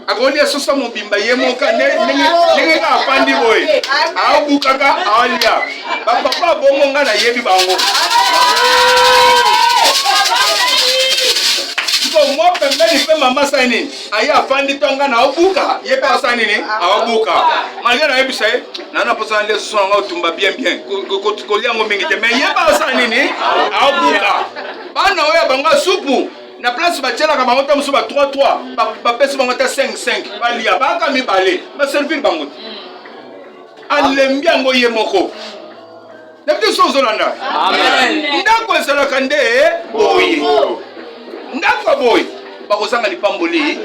Akoli soso mobimba yemoka nenge ka pandi boy abukaka alia papa bongo nga na yebi bango ko mo pembeni pe mama sani aya pandi tonga na obuka yepe asani ni abuka malgré na yebisa na posa le soso nga otumba bien ko liango mingi te mais yepe asani ni abuka bana oya banga supu na place batiela ka bango tamuso ba 3-3 ba pesa bango ta 5-5 balia baka mibale ba servir bango alembia ngo ye moko na biso zolanda amen ndako ezala kande boye ndako boye bakozanga lipamboli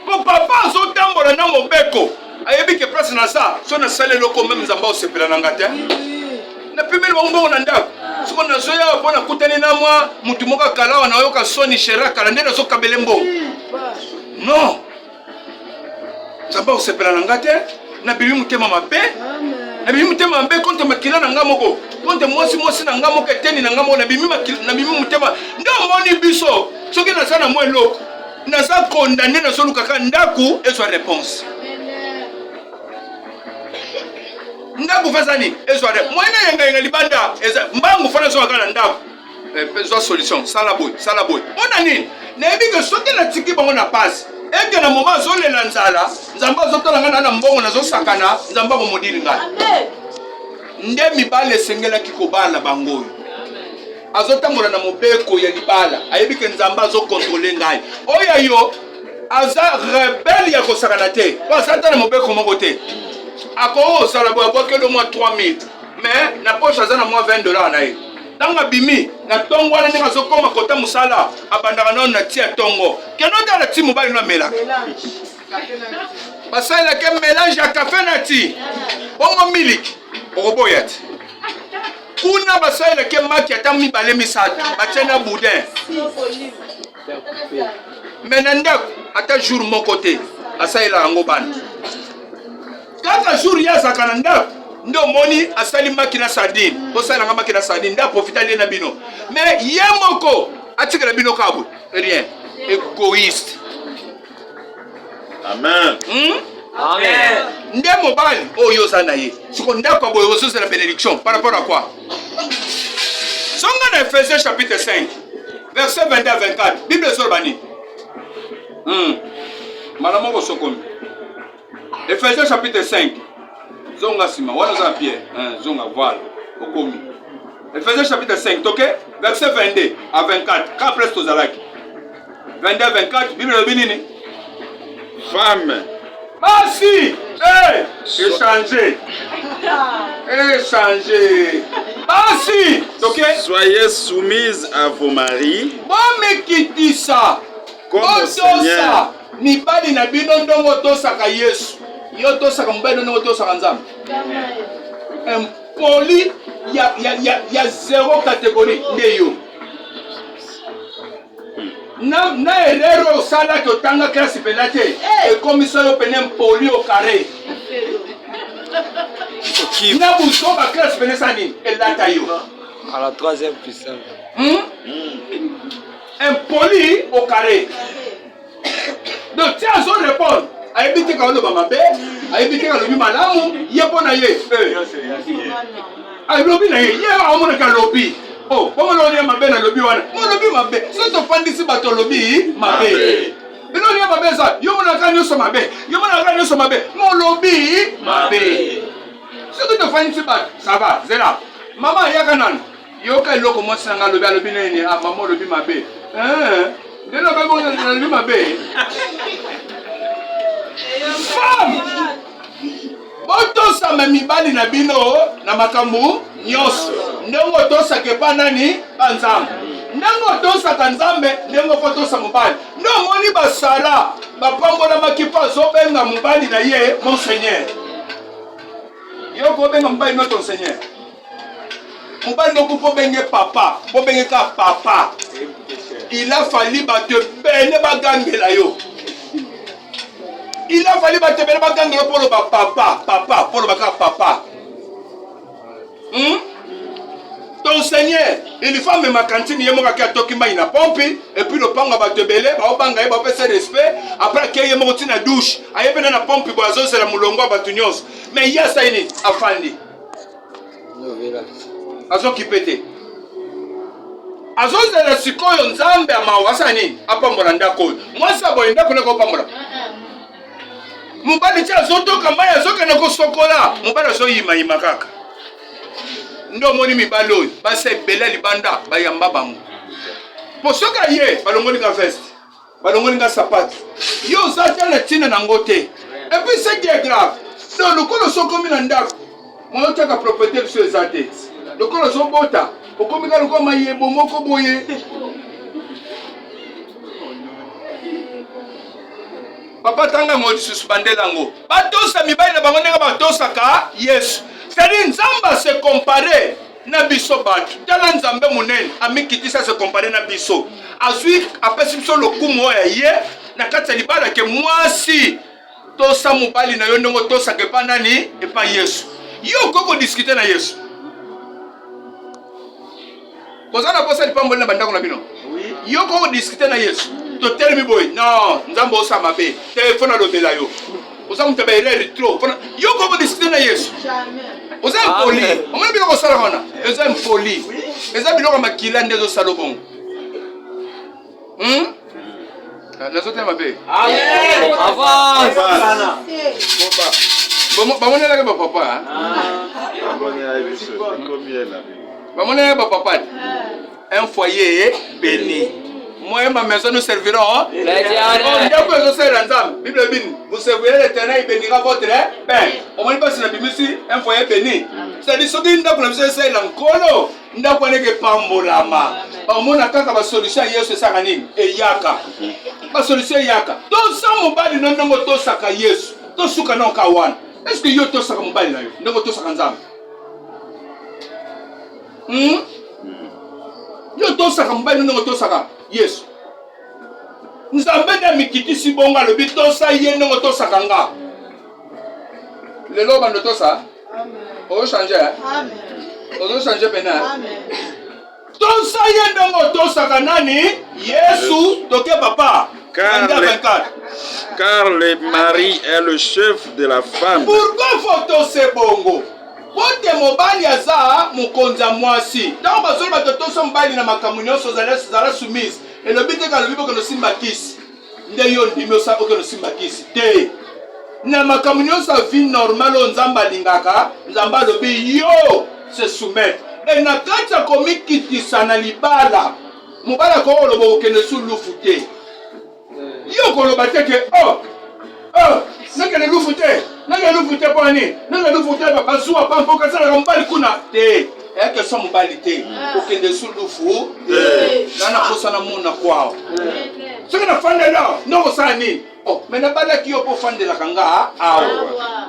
ko papa zo tambola na mobeko ayebi ke place na sa so na sale loko même nzamba osepela na ngata na pimeli bongo na ndako siko na zoya bona kutani na mwa mutu moka kala wana yoka soni shera kala ndena zo kabele mbongo non nzamba osepela na ngata na bibi mutema mabe na bibi mutema mabe konte makila na ngamoko konte mosi na ngamoko eteni na ngamoko na bibi mutema ndo moni biso soki na sana mwe loko na sa condamné na soluka ka ndaku et soit réponse ndaku fazani ezware mwana yenga libanda eza mbangu fana so kana ndaku besoin solution sala boy ona nini na ebike soki na tiki bango na passe eke na moment zo lela nzala nzamba zo tala ngana na mbongo na zo sakana nzamba ko modili ngana nde mibale sengela kikobala bangoyo azotambola na mobeko ya libala ayebike nzamba zo contrôler ngai oya yo aza rebelle ya kosakana te po asata na mobeko moko te akosala boya bwakeli mwa 3000 mais na poche aza na mwa $20 na ye ntango abimi na ntongo wana ndenge azokoma kota mosala abandaka nano na tia ntongo keno tala ti mobali no amelaka basalelaki mélange ya kafe na ti bongo miliki okoboya ti kuna basalelaki maki ata mibale misato batie na boudin me na ndako ata jour moko te asalelaka yango bana kaka jour ye azalaka na ndako nde omoni asali maki na sardine osalanga maki na sardine nde aprofita nde na bino me ye moko atikela bino kabwe rien égoïste. Amen. Amen. Nde mobali oyo oza na ye siko ndako boye ozozela bénédiction par rapport à quoi? Songa na Ephésiens chapitre 5 verset 22 à 24 Bible ezoloba nini? Malamo ko sokomi Ephésiens chapitre 5 zonga sima wana za Pierre zonga voilà okomi Ephésiens chapitre 5 toke verset 22 à 24 ka presque tozalaki 22 à 24 Bible elobi nini? Femme. Basi, échanger. Échanger. Basi, ok? Soyez soumises à vos maris. Bon mekitisa. Comme au Seigneur. Mibali na bino ndongo tosaka Yesu. Yo tosaka mibali ndongo tosaka Nzambe. Impoli ya zéro catégorie ndeyo. Na erreur osala que otanga classe pelate et comme ça yo pene poli au carré na buso ba classe pene sani elata yo À la troisième puissance. Impoli au carré. Donc tu as son répondre ayebite ka loba mabe ayebite ka lobi malamu yepona ye lobi na ye ye amona ka lobi. Oh, comment l'on est ma belle à lobby wana? Mon lobby ma belle. C'est ton fan d'ici bateau lobby ma belle. Et l'on est ma belle ça. Yo mon akani so ma belle. Yo mon akani so ma belle. Mon lobby ma belle. C'est que ton fan d'ici bat. Ça va, c'est là. Maman yakanan. Yo ka loko mo sanga lobby nene ah maman lobby ma belle. De la belle mon lobby ma belle. Femme. Boto sa mibali na bino na makambu nyos ndongo tosa ke panani banzambe ndongo tosa kanzambe ndongo fotosa mobali ndo moni basala bapambola makipa zo benga mobali na ye monseigneur yo ko benga mobali no ton seigneur mobali no ko benge papa ko benge ka papa il a fallu battre bene bagangela yo. Il a fallu battre pour le papa, pour le papa. Ton Seigneur, il faut même ma cantine, il y a mon gars qui a une pompe, et puis le panga va te belé, il va faire respect, après qu'il y ait mon na douche, il y a une pompe, c'est la moulongo, mais il y a ça, il a fallu. Azo qui pète. Azo c'est la sikoyo nzambe ya mawasani, apambola ndako. Moi ça boy ndako ne ko pambola. Mubali cha zoto kama ya zoka na kosokola mubali so yima kaka ndo moni mibalo basa bela libanda bayamba bango posoka ye balongoli ka veste balongoli ka sapato yo zata na tina na ngote et puis c'est qui est grave donc le kolo soko mina ndako mo taka propriétaire sur zate le kolo so bota okomika le koma ye bomoko boye. Papa tanga ngo suspendela ngo batosa mibali na bango nenga batosaka Yesu c'est-à-dire nzamba se comparer na biso batu tala nzambe munene amikitisa se comparer na biso azui apesi biso lokumu ya ye na kati ya libala ke mwasi tosa mobali na yo ndongo tosaka epa nani epa Yesu yo koko discuter na Yesu kozana posa lipamboli na bandako na bino yo koko discuter na Yesu to tell me boy non nzambo osama be téléphone alobela yo osama mtabele trop yo ko discuter na Yesu jamais oza impoli omona biloko sala kona eza impoli eza biloko makila ndezo salobon na zote mabe amen avance bamona la ba papa bamona ba papa un foyer béni. Moi et ma maison nous servirons. L'éternel. Bible bin, vous servirez l'éternel, il bénira votre pain. On ne pas si la Bible ici, un foyer béni. C'est-à-dire, ce qui nous dit, c'est l'encolo. Nous avons dit que Pambolama. On a une solution à Yesu Sangani et Yaka. La solution Yaka. Tout ça, mon bali, non, non, tout ça, Yesu. Tout ça, non, Kawan. Est-ce que yo tout ça, mon bali, non, tout ça, Kanzam? Yo tout ça, mon bali, non, tout ça, Yesu. Nous avons mis Mikiti si bon, le but tout ça, yé, non, tout ça, Kanga. Le lobe de tout ça. On va changer. On va changer maintenant. Tout ça, yé, non, tout ça, Kanani. Yesu, toke papa. Car le mari est le chef de la femme. Pourquoi faut-on se bongo? Pote mobali aza mukonza mwasi. Tant bazolo batoto so mbali na makamunyo so zala soumise. Et le but est que le bibo que simba kiss. Nde yo ndimi osa ko simba kiss. Te. Na makamunyo sa vie normale nzamba lingaka, nzamba lobi yo se soumettre. Et na kata komikiti sana libala. Mobala ko lobo ke ne su lufute. Yo ko loba teke nanga le lufute. Nanga lufute bwani. Nanga lufute papa zuwa pampo kasala mbali kuna. Te. Et que son mbalité pour que des sous le fou nana posana mona kwao ce que na fande là non sani mais na bala ki opo fande la kanga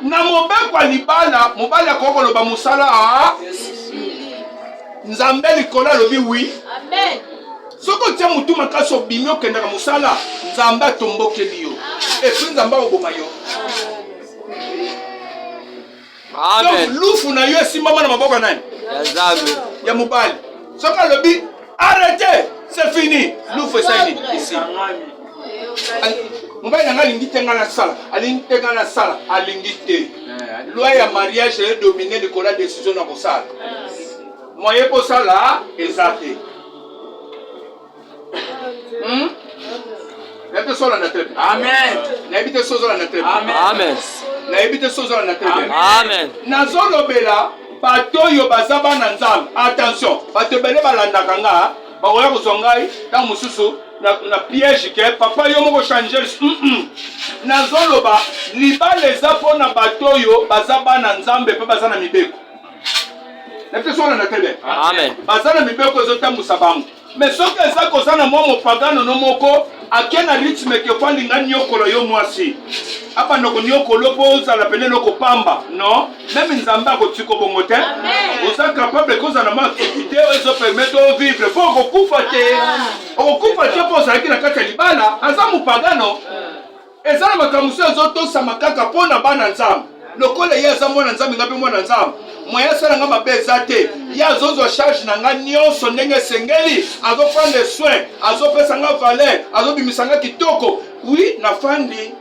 na mobe kwa libala mobala ko loba musala nzambe likola lobi oui amen soko tia mutu makaso bimio kenda ka musala nzamba tomboke liyo et puis nzamba oboma yo Amen. donc lufu na yo si mama na maboko nani ya mobali soka lobi arrêtez c'est fini lufu ça ici mobali nanga lingi tenga na sala alingi tenga na sala alingi te loi ya mariage est dominée de la décision na kosala moyen pour ça là exacté Amen. Amen. Amen. Nazolobela batoyo bazaba na nzambe. Attention, batobele balandaka nga, bakoya kozongai ta mususu na piège ke papa yo moko changer. Nazoloba libala eza pona batoyo bazaba na nzambe pe bazana mibeko. Amen. Bazana mibeko ezotambusa bango. Mais ce que ça cause na mo pagano no moko akena rythme ke fandi ngani yokolo yo mwasi. Apa ndoko nyokolo po za la pele loko pamba. Non, même nzamba ko tiko bongo te. Vous êtes capable cause na ma activité ezo permettre de vivre. Faut ko kufa te. O kufa te po za kina kata libala, azamu pagano. Ezana makamuso ezo to samakaka pona bana nzamba. Lokole yeza mwana nzambe ngapi mwana nzambe. Moya sala ngamba bezate ya zozo charge na nga nyonso ndenge sengeli azo prendre soin azo pesa nga valeur azo bimisanga kitoko oui na fandi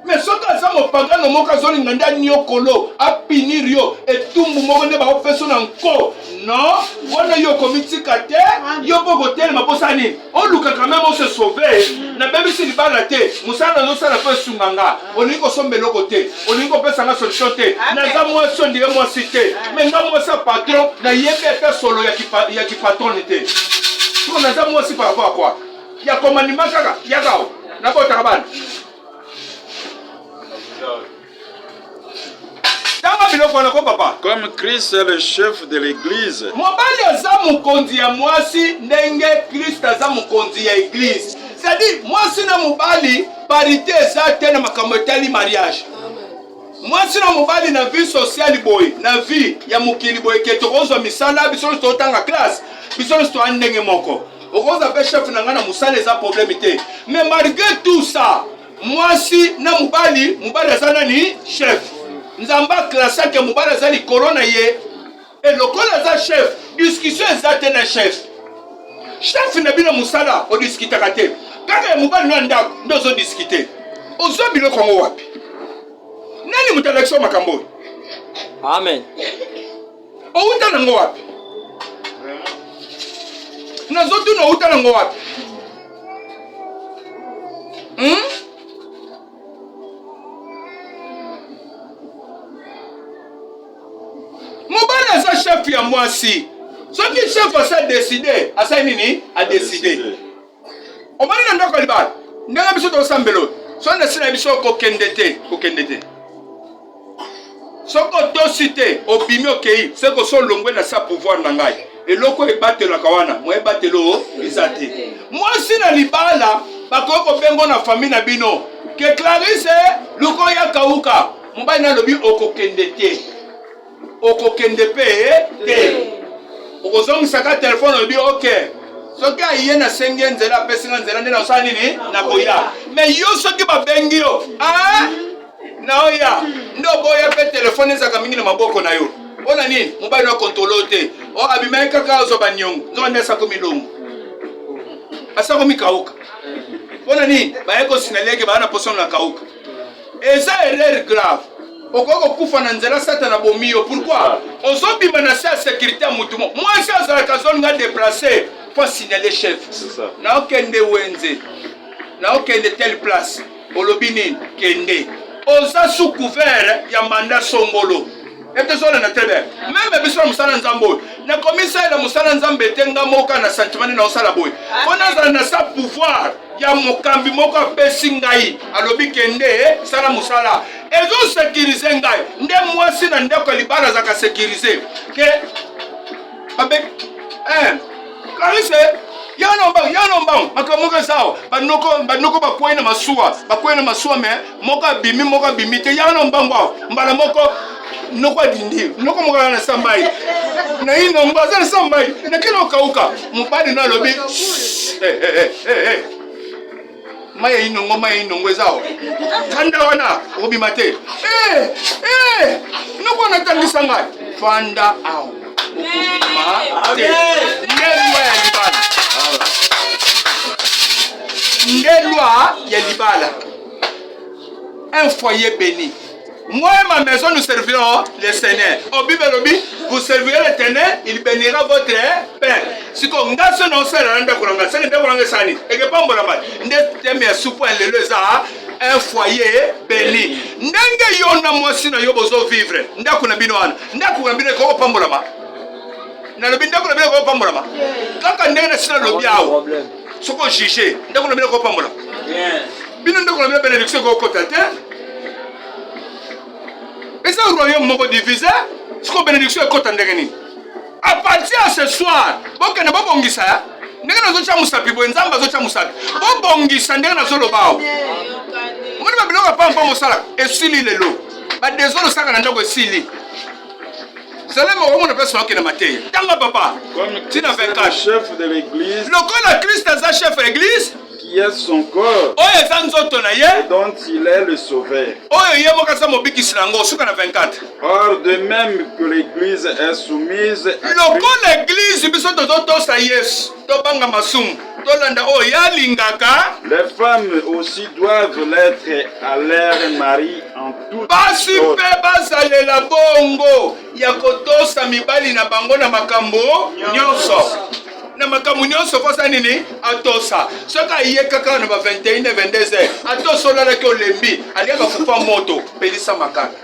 mais soka za mo pagano moka zoli nganda nyokolo apinir yo etumbu moko ne ba opeso na nko non wana yo komitika te yo boko tel maposani on luka quand même on se sauver na bébé si libala te musana no sala pe sunganga on ko sombelo côté on ko pesa nga solution te na za mo so ndie mo cité mais nga mo sa patron na yebe te solo ya ki patron te ko na za mo si par rapport à quoi ya commandement kaka ya gao na bota kabana. Comme Christ est le chef de l'église, mobali aza mukonzi ya mwasi ndenge Christ aza mukonzi ya église. C'est-à-dire mwasi na mobali parité eza te na makambo etali mariage. Mwasi na mobali na vie sociale boy, na vie ya mokili boy ke tokozwa misala biso totanga classe, biso to ndenge moko. Okoza pe chef na ngana musala eza problème te. Mais malgré tout ça, mwasi na mobali aza nani chef. Nzamba klasa ke mobali aza likolo na ye. Et lokola aza chef, discussion eza te na chef. Chef na bino musala o discutaka te. Kaka ya mobali na ndako ndozo discuter. Ozo biloko ngo wapi? Nani mutalekso makambo? Amen. Outa nango wapi? Nazotu no outa nango wapi? Mobali aza chef ya mwasi. Soki chef asa décider, asa nini? A décider. omani na ndako libala ndenge biso tosambelo so na sina biso kokende te soko tosi te obimi okei seko so longwe na sa pouvoir na ngai eloko ebatelaka wana mo ebatelo eza te mwasi na libala bakoki kobengo na famille na bino ke Clarisse luko ya kauka mobali na lobi okokende te okokende pe te okozongisaka telefone obi ok soki aye na senge nzela apesinga nzela nde naosala nini nakoya me yo soki babengi yo naoya nde oboya mpe telefone ezaka mingi na maboko na yo mpona nini mobali na kontrole te o abimai kaka azoba niongo nzoka nde asako milongo asako mikauka mpona nini baye kosinalieke baa na poson na kauka eza erreur grave okoki kokufa na nzela satana bomi yo pourquoi ozobima na se ya sécurité ya mutu mo mwasi azalaka azolinga déplace po asignale chef naokende wenze naokende telle place olobi nini kende oza sous couvert ya mandat songolo etezolanda très bien meme biso na mosala nzambe oyo nakomisalela mosala nzambe te nga moka na sentiment na osala boye mpo nazala na sa pouvoir ya mokambi moko apesi ngai alobi kende sala mosala ezosécurize ngai nde mwasi na ndeko libala azaka sécurize ke abe Clarisse yano mbango makamoko ezawa banoko bakwei na masuwa me moko abimi te yano mbango awa mbala moko noko adindi noko moko na sambai na inongo aza na sambai nakena okauka mobali na alobi maya inongo ezawa kanda wana okobima te noko anatangisa ngai fanda awa okobima te Ndelwa ya libala. Un foyer béni. Moi et ma maison nous servirons le Seigneur. Au Bible, vous servirez l'Éternel, il bénira votre père. Si vous avez un nom, un foyer béni. Nenge yona mwasi na yo bozo vivre. Ndaku na bino wana. Ndaku na bino ko pambolama. Na lobi ndaku na bino ko pambolama. Kaka ndenge na sina lobi awo. Soko juger ndeko na bino ko pambola bino ndeko na bino bénédiction ko kota te eza royaume moko divisé soko bénédiction ekota ndenge nini à partir à ce soir bokende bobongisa ndenge nazotia musapi boye nzambe azotia musapi bobongisa ndenge nazolobao omoni babiloko pampo mosala esili lelo badésole osaka na ndako esili Comme Christ est le chef de l'église, le Christ est le chef de l'église, qui est son corps, dont il est le sauveur. Or, de même que l'église est soumise à Christ, les femmes aussi doivent l'être à leur mari en toutes choses. Na makambo nyonso kosa nini atosa soka iye kaka na ba 21 na 22 atosola la ko lembi aliaka kufa moto pelisa makaka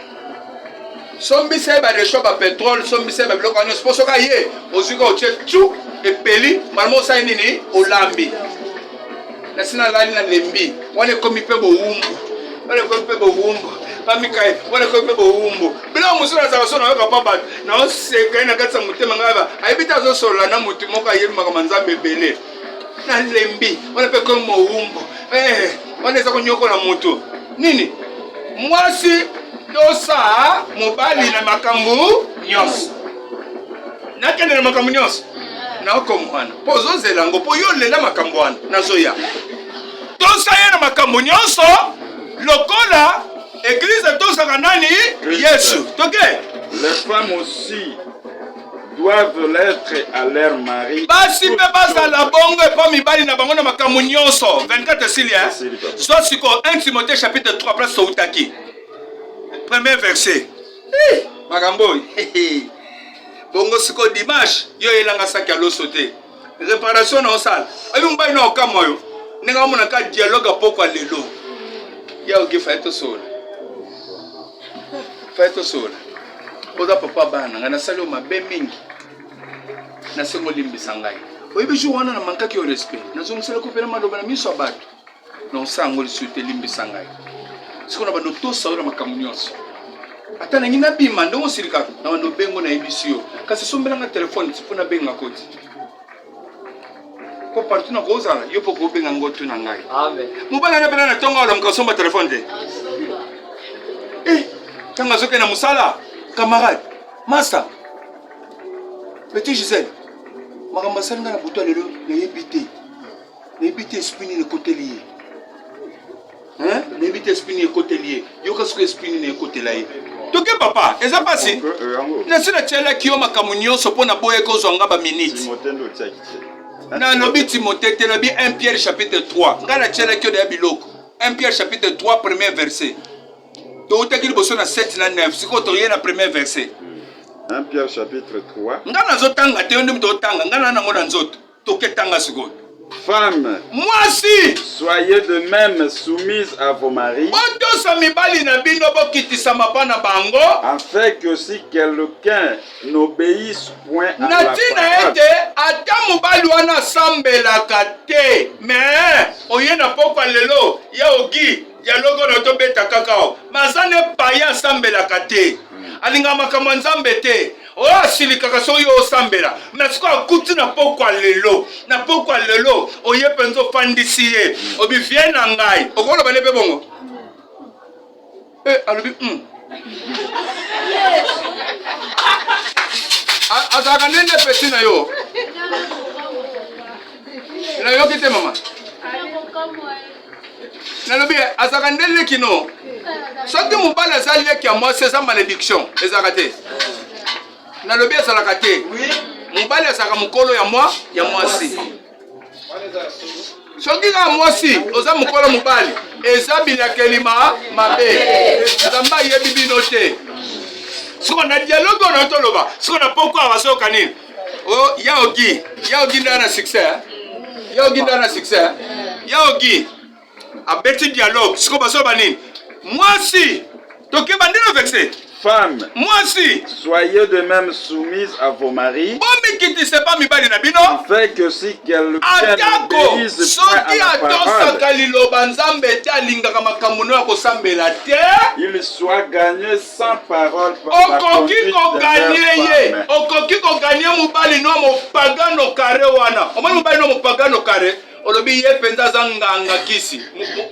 sombi se ba resho ba pétrole sombi se ba biloko nyonso soka iye ozuka oche tu epeli malmo sa nini olambi na sina lali na lembi wane komi pe bo wumbu Pamikai, wana ko pebo umbo. Bila musura za basona ka pamba na oseka ina katsa mutema ngaba. Ayibita zo sola na mutu moka yema ka manzambe bele. Na lembi, wana pe ko mo umbo. Wana za kunyoko na mutu. Nini? Mwasi dosa mobali na makambu nyos. Nakende na makambu nyos. Na oko mwana. Pozo zelango po yo lela makambu wana. Nazoya. Dosa yana makambu nyoso lokola Église tous nani Yesu. Les femmes aussi doivent l'être à leur mari. Basi pe basa la bongo et pas mi bali na bango na makambo nyonso. 24 silia. Soit siko 1 Timothée chapitre 3 place Soutaki. Premier verset. Makambo. Bongo siko dimanche yo elanga saki alo sauter. Réparation na osala. Abi mbai na okamoyo. Nenga mona ka dialogue poko lelo. Ya oki fa eto sola. Faito sola. Oza papa bana ngana sali o mabe mingi. Na sengo limbisa ngai. oyebi jour wana na mankaki au respect nazongisela ko pena maloba na miso ya bato na osango lisutu elimbisa ngai siko na bando tosa oyo na makambo nyonso ata nangi nabima ndongo osilika na bando bengo na yebisi yo kasi sombelanga telefone mpo nabenga koti po partout na kozala yo mpo kobenga ngo tu na ngai mobali ana pena na ntongo olamuka osomba telefone te ntango azokende na mosala camarade master petit Gisèle makambo asali nga na butu ya lelo nayebi te esprit nini ekoteli ye nayebi te esprit nini ekoteli ye yoka siko esprit nini ekotela ye toke papa eza pasi nasi natyelaki yo makambo nyonso mpo na boye kozwa nga baminiti nalobi timote te nabi 1 Pierre chapitre 3 nga natyelaki yo na ya biloko 1 Pierre chapitre 3 premier verset toutaki liboso na 7 na 9 sikoyo toye na premier verset 1 Pierre chapitre 3. Nga nazotanga te ndi mtotanga nga na nango na nzoto toketanga sikoyo. Femmes, moi aussi, soyez de même soumises à vos maris, afin que si quelqu'un n'obéisse point à la oh silikaka so yo osambela na siko akuti na pokwa lelo oye penzo fandisi ye obi vie na ngai okolo bane pe bongo alobi azaka nende pesi na yo kite mama nalobi azaka ndele kino soki mobali aza leki ya mwasi eza malédiction ezaka te nalobi ezalaka te mobali azalaka mokolo ya mwasi soki kaka mwasi oza mokolo mobali eza bilakeli mabe nzambe ayebi bino te siko na dialogue oyo toloba siko na poko awa soyoka nini yaogi nda na succès yaogi abeti dialogue siko basoba nini mwasi tokeba ndino vexe. Femmes, moi aussi, soyez de même soumises à vos maris, afin que si quelqu'un n'obéisse point à la parole, il soit gagné sans parole par la conduite de leur femme. Olobi ye penza zanganga kisi.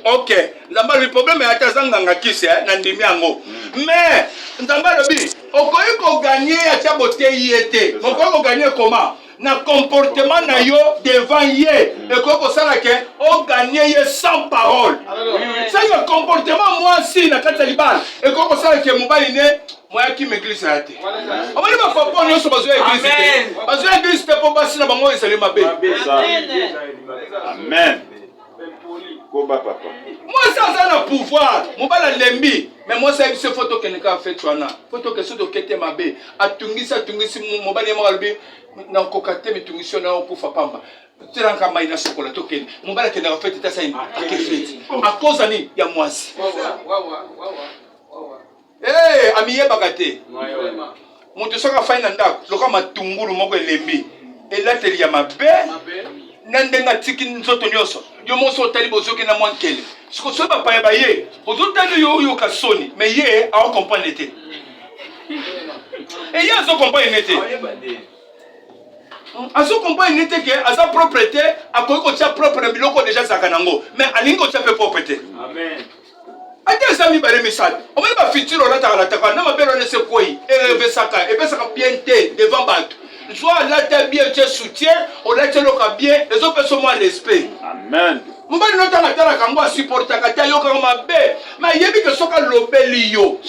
OK. Nzamba le problème ya ta zanganga kisi na ndimi yango. Mais nzamba lobi okoyi ko gagner ya ta bote yete. Okoyi ko gagner comment? Na comportement na yo devant ye. Et ko sala ke o gagner ye sans parole. Ça y est comportement moi si na kata libal. Et ko sala ke mobali ne moya ki m'église ate. Omani ba papa nyo so bazo église te. Bazo église te po basi na bango esali mabe. Amen. Koba papa. Moi ça a le pouvoir. Mobala lembi. Mais moi ça se photo que neka fait twana. Photo que so to kete mabe. Atungisa mobali mo albi na kokate mitungisi na okufa pamba. Tiranka maina sokola tokeni. Mobala ke na fait ta ça ke fait. A cause ani ya mwasi. Amiye bagate. Muntu soka faina ndako. Loka matungulu moko elembi. Elateli ya mabe. Nandenga tiki nzoto nyoso yo moso tali bozoke na mwankele siko so ba pa ye ozotali yo kasoni mais ye a comprendre te et ya zo comprendre te azo comprendre te que aza propreté akoyi ko tia propre biloko déjà sakanango mais alingo tia pe propreté amen ate sami bare misal o mali ba fitiro la taka na mabelo ne se koi e saka bien te devant bato. Soit là t'es bien, tu soutiens, ou là tu es bien, les autres personnes ont respect. Amen. Mbali nota ngatala kangwa supporta kata yo kama be, ma yebi que soka lobelio,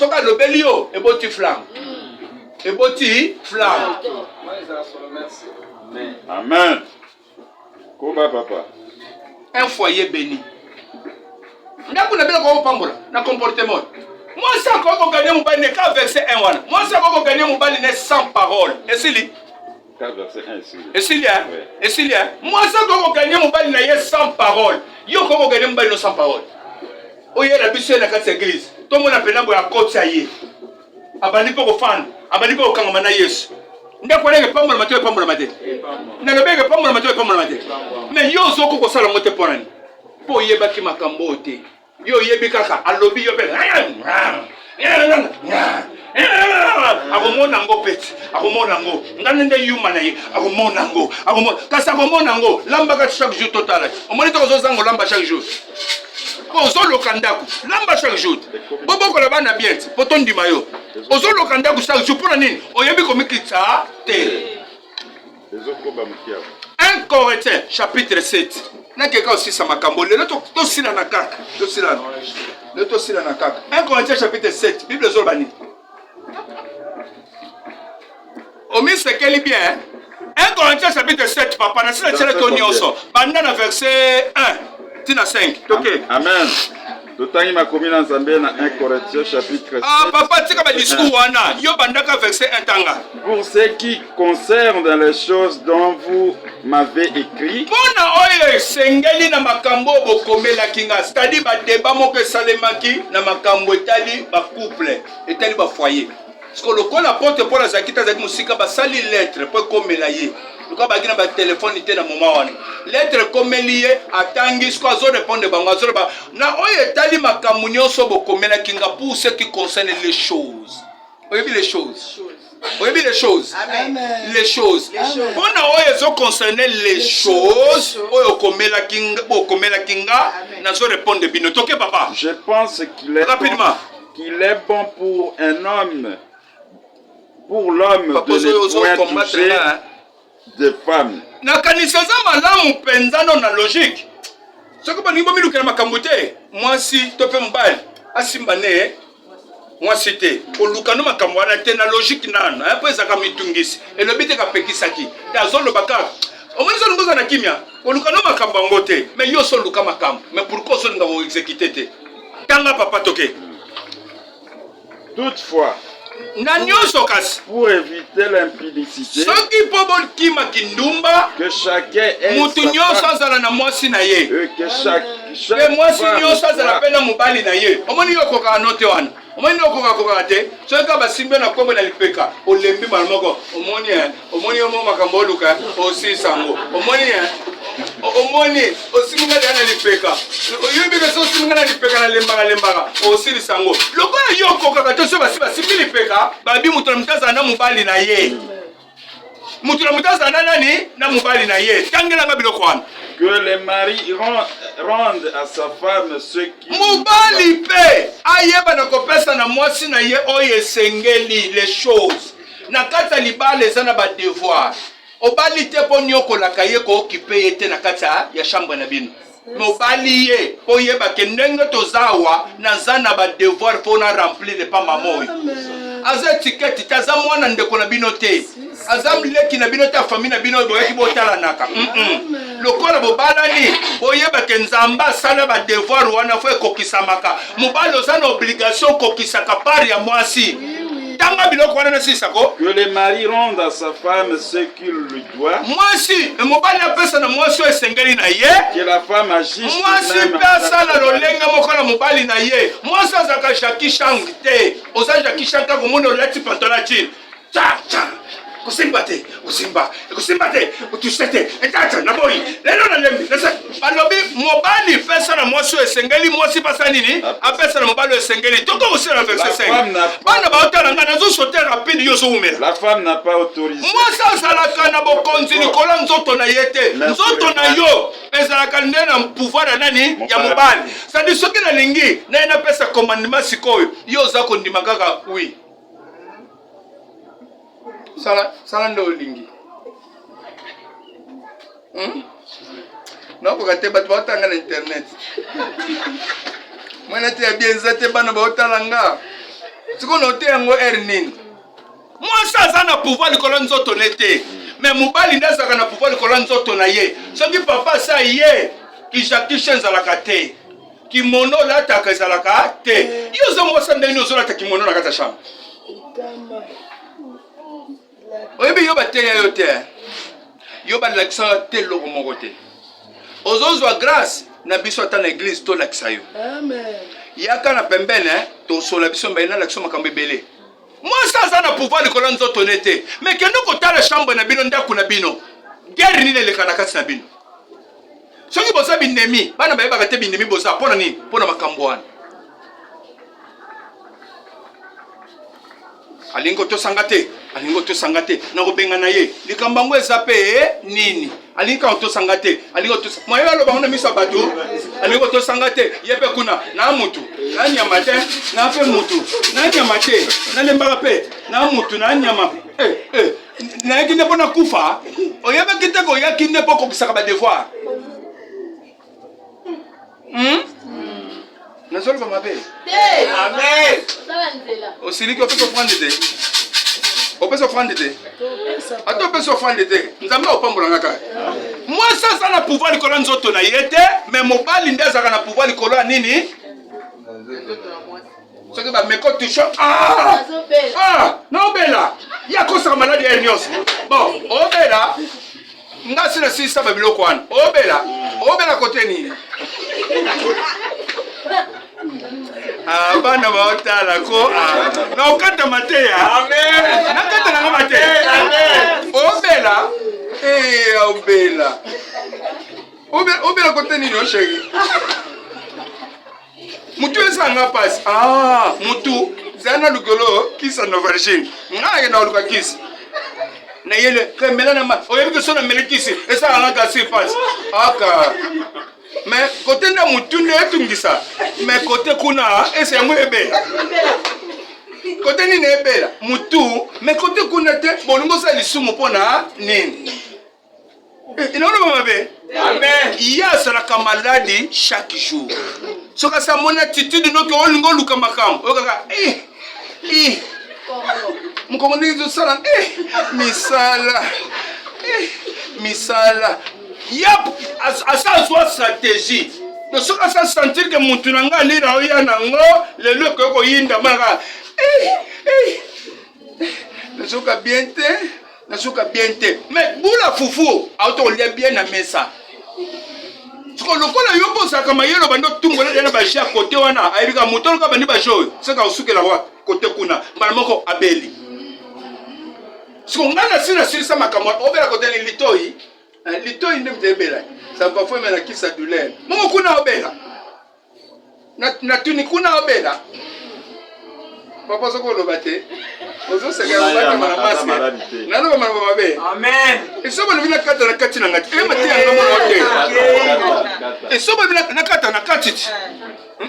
e boti flamme. Amen. Koba papa. Un foyer béni. Ndako na bela ko pambola na comportement. Moi ça ko gagner mon bali ne ka verset 1 wana. Moi ça ko gagner mon bali ne sans parole. Et c'est lui. Esilia, moi ça doit gagner mon bal na sans parole. Yo comment gagner mon bal sans parole. Oye la biso na kati église. Tout monde appelle na boya kotsa ye. Abani ko fan, abani ko kangama na Yesu. ndeko pambola maté pambola maté na lobeke pambola maté pambola maté mais yo zoko ko sala moté ponani po yebaki makambo te yo yebi kaka alobi yo pe akomona ngo peti akomona ngo ngane nde yuma na ye akomona ngo kasi akomona ngo lambaka chaque jour total omoni to kozozango lamba chaque jour ozoloka ndako lamba chaque jour bobokola bana bien po tondima yo ozoloka ndako chaque jour mpona nini oyebi komikitsa te 1 Corinthiens chapitre 7 nakeka osisa makambo lelo tosila na kaka tosila na kaka 1 Corinthiens chapitre 7 bible ezoloba nini omisekeli bien 1 Corinthiens chapitre 7 papa na sila tiele to nyonso banda na verset 1 tina 5 toke amen. Totangi makomi na Nzambe na 1 Corinthiens chapitre 7. Ah papa tika ba discours wana yo bandaka verset 1 tanga. Pour ce qui concerne les choses dont vous m'avez écrit. Pona oyo sengeli na makambo bokomela kinga c'est-à-dire ba débat moko salemaki na makambo etali ba couple etali ba foyer. Parce que le col apporte pour la zakita zaki musika ba sali lettre pour komela ye. Luka bagina ba téléphone ite na moment wana. Lettre komeliye atangi sko azo répondre bango azo ba na oyo etali makambo nyonso bokomela kinga pour ce qui concerne les choses. Oyebi les choses. Oyebi les choses. Amen. Les choses. Pona oyo ezo concerner les choses oyo komela kinga na zo répondre bino. Toke papa. Je pense qu'il est rapidement qu'il est bon pour un homme pour l'homme de ne point toucher des femmes. Na kanisa za malamu penzano na logique. Soko ba ningo miluka na makambo te. Mwasi tope mbali. Asimba ne. Mwasi te. Oluka no makambo wana te na logique nana. Apo ezaka mitungisi. Elobite ka pekisaki. Tazolo baka. Omonizo ngoza na kimia. Oluka no makambo ngote. Mais yo so luka makambo. Mais pourquoi so nga exécuter te? Tanga papa toke. Toutefois, pour éviter l'impudicité, que chacun ait que chaque omoni okoka te soka basimbe na kombo na lipeka olembi malmoko omoni omo makambo luka osisango omoni osimunga na lipeka oyebi ke so simunga na lipeka na lembaka osilisango lokola yoko kaka to so basimbi lipeka babi mutu na mutaza na mubali na ye mutu na mutaza na nani na mubali na ye tangela nga biloko wana. Que les maris rendent à sa femme ce qui mubali pe ayeba na kopesa na mwasi na ye oye sengeli les choses na kata libale sana ba devoir obali te po nyokola kaye ko okipe ete na kata ya chambre na bino mobali ye po yeba ke ndenge tozawa na zana ba devoir po na remplir le pa mamoy aza tiketi taza mwana ndeko na bino te azam leki na bino te famille na bino boyaki botala naka lokola bobalani boyeba ke nzamba sala ba devoir wana fo ekokisamaka mobali oza na obligation kokisaka part ya mwasi tanga biloko wana na sisako. Que les maris rendent à sa femme ce qu'il lui doit. Mwasi mobali apesa na mwasi esengeli na ye. Que la femme agisse mwasi pesa na lolenga mokola mobali na ye mwasi azaka Jackie Chan te oza Jackie Chan ka komona olati pantalon chini cha kusimba te utusete etata na boyi lelo na lembi nasa alobi mobali pesa na mwasi esengeli mwasi pasa nini apesa na mobali esengeli toko usira verset 5 bana baotala nga nazo sauter rapide yo so umela. La femme n'a pas autorisé mwasi azalaka na bokonzi nikola nzoto na ye te nzoto na yo ezalaka nde na pouvoir ya nani ya mobali sadi soki nalingi naye napesa commandement sikoyo yo oza kondima kaka oui sala nde olingi nakoka te bato baotanga na internet mwena te ya bienza te bana baotala nga sikoyo na ote yango ere nini mwasi aza na pouvoir likolo nzoto ne te me mobali nde azalaka na pouvoir likolo nzoto na ye soki papa asa ye kishakisha ezalaka te kimono olataka ezalaka te yo oza mwasi ndeni ozolata kimono na kati ya chambre oyebi yo bateya yo te yo balakisa te eloko moko te ozozwa grâce na biso ata na église tolakisa yo yaka na pembene tosola biso mbai nalakisa makambo ebele Moi ça na pouvoir likolo nzoto nete. Mais que nous kotala chambre na bino ndaku na bino. Guerre ni le kanakati na bino. Soki boza binemi, bana baye bakate binemi boza pona nini? Pona makambo wana. Alingo to sangate na kobenga na ye. Likambo ngo ezape nini? Alinga to sangate, alingo to moyo alo bango na miso batu. Alingo to sangate, yepe kuna na mutu. Na nyama te, na pe mutu. Na nyama te, na lemba pe, na mutu na nyama. Na kinde pona kufa. Oyebe kite ko ya kinde poko kisaka ba devoir. Nazolo ba mabe. Amen. Osili ko peut prendre des. On peut se prendre des. Attends, on peut se prendre des. Nous avons au pambola ngaka. Moi ça na pouvoir likolo nzoto na yete, mais mobali ndeza kana pouvoir likolo nini? Ce que va me coticher. Non bela. Ya ko sa maladie hernios. Bon, obela. Ngasi na sisa babilo kwana. Obela côté nini? Bana baotala ko na okata mateya. Amen. Nakata na mate. Amen. Obela côté nini o chéri? Mutu esanga passe. Mutu zana lugolo kisa no virgin. Ngake na luka kisi. Na yele kemela na ma. Oyebi ke sona melekisi. Esa nga gasi passe. Aka. Mais côté na mutu ne etungisa. Mais côté kuna ese yango ebela. Côté ni ne ebela. Mutu, mais côté kuna te bolingo sa lisumu pona nini? Inaona mama be? Amen. Il y a ça maladie chaque jour. So ka sa mon attitude no ko olingo luka makam. O kaka Mkomoni zo sala misala. Yap asa soit stratégie. No so ka sa sentir que mutu nanga lira oya nango le loko ko yinda maka. Nasuka bien te. Mais bula fufu auto lia bien na mesa. Siko lokola yobo saka mayelo bando tungola dena ba shia côté wana aibika mutolo ka bandi ba joy saka usukela wa côté kuna mbala moko abeli. Siko ngana sina sirisa makamwa obera côté ni litoi ndemte bela. Ça va faire la kisa douleur. Mongo kuna obela. Na tuni kuna obela. Papa soko lobate. Ozo seka lobate mana maske. Nalo ba mana mabe. Amen. Eso ba vina kata na kati na ngati. Mati ya ngamo wote. Eso ba vina na kata na kati.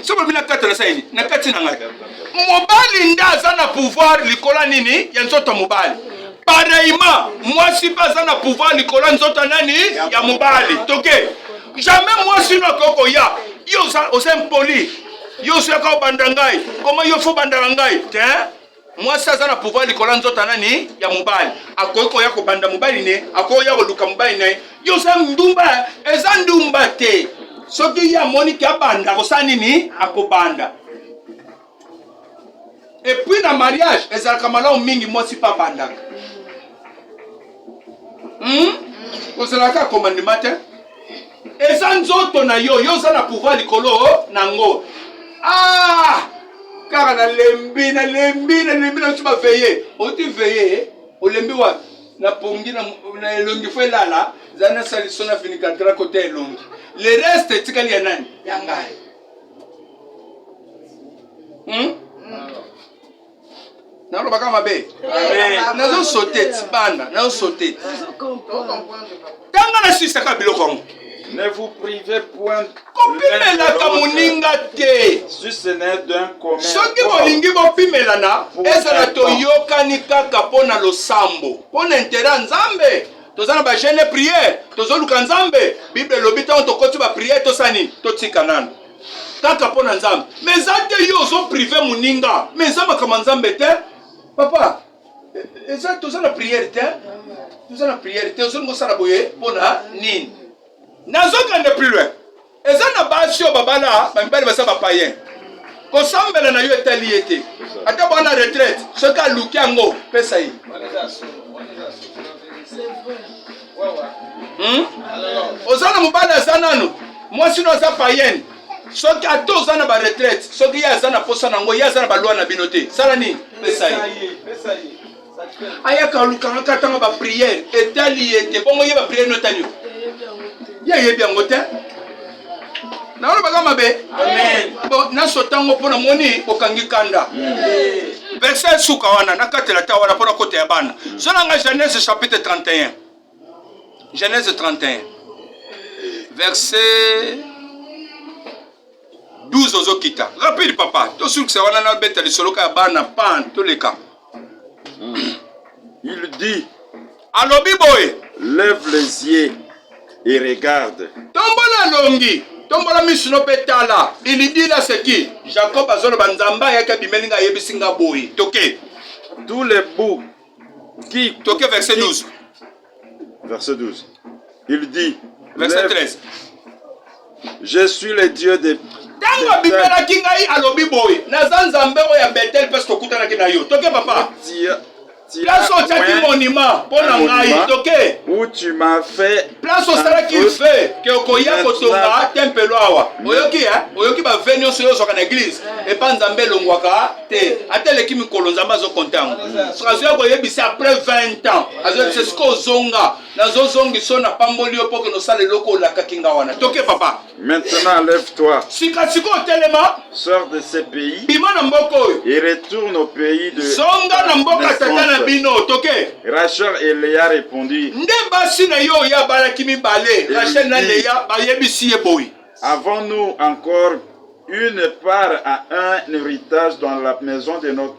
Eso ba vina kata na saini na kati na ngati. Mobali ndaza na pouvoir likola nini ya nzoto mobali. Pareillement, moi si pas na pouvoir likola nzoto nani ya mobali. Toke. Jamais moi si no koko ya. Yo osa impoli. Yo so ka bandangai. Comment yo fo bandangai? Tiens. Moi ça na pouvoir likola nzoto nani ya mobali. Akoyiko ya ko banda mobali ne, akoya ko luka mobali ne. Yo sa ndumba, eza ndumba te. Soki ya moni ka banda ko sa nini akobanda. Et puis na mariage, eza kamala mingi moi si pas banda. Oselaka commandement te. Eza nzoto na yo za na pouvoir likolo nango. Car na lembi na tu vas veiller. O tu veiller, o lembi wa na pongi na elongi fo lala, zana salisona fini katra côté elongi. Le reste tikali ya nani? Yangai. Na lo baka mabe. Nazo sauter tibana, nazo sauter. Tanga na sisa ka biloko. Ne vous privez point si ce n'est d'un commun. Soki bolingi bopimelana ezala toyokani kaka pona losambo pona intérêt nzambe tozana ba jeune prière tozoluka nzambe bible lobita on tokoti ba prière tosani totika nana kaka pona nzambe mais zate yo zo privé muninga mais nzamba kama nzambe te papa eza tozana prière te ozongo sala boye pona nini nazokande plus loin. Eza na basio babala, bambali basa ba païen. Ko sambela na yo etali ete. Ata bana retraite, soka luki ango pesa yi. Ozana mubala zanano. Moi sino za païen. Soki ato zana ba retraite, soki ya zana posa nango ya zana ba loi na binote. Sala ni pesa yi. ayaka lukanga katanga ba prière etali ete bongo ye ba prière notali ye bien ngote na wala bagama be amen bon na sotango pona moni okangi kanda verset suka wana na katela ta wana pona kote ya bana zonanga Genèse chapitre 31 Genèse 31 verset 12 ozokita rapide papa to sur que ça wana na beta le solo ka bana pan to le cas. Il dit, alobi boy lève les yeux et regarde. Tombola longi, tombola misino petala. Il dit là c'est qui? Jacob azolo banzamba yaka bimelinga yebisinga boy. Toke. Tous les bouts qui... Toke verset 12. Verset 12. Il dit, verset 13. Je suis le Dieu des... Tango bimela kingai alobi boy. Nazanzambe oya Bethel parce que kutana kina yo. Toke papa. Place au tchaki monument pour nangai toke où tu m'as fait place au sala qui fait que okoya kotonga temple awa oyoki ba venio so yosoka na église et pas nzambe longwaka te atele kimi kolonzamba zo kontango frère ko yebisa après 20 ans azo c'est ce ko zonga nazo zongi so na pamboli opo que no sala loko la kakinga wana toke papa. Maintenant lève-toi, sikatiko telema sors de ce pays bima na mboko et retourne au pays de zonga na mboka tatana bino toke. Rachel et Léa répondit, avons-nous encore une part à un héritage dans la maison de notre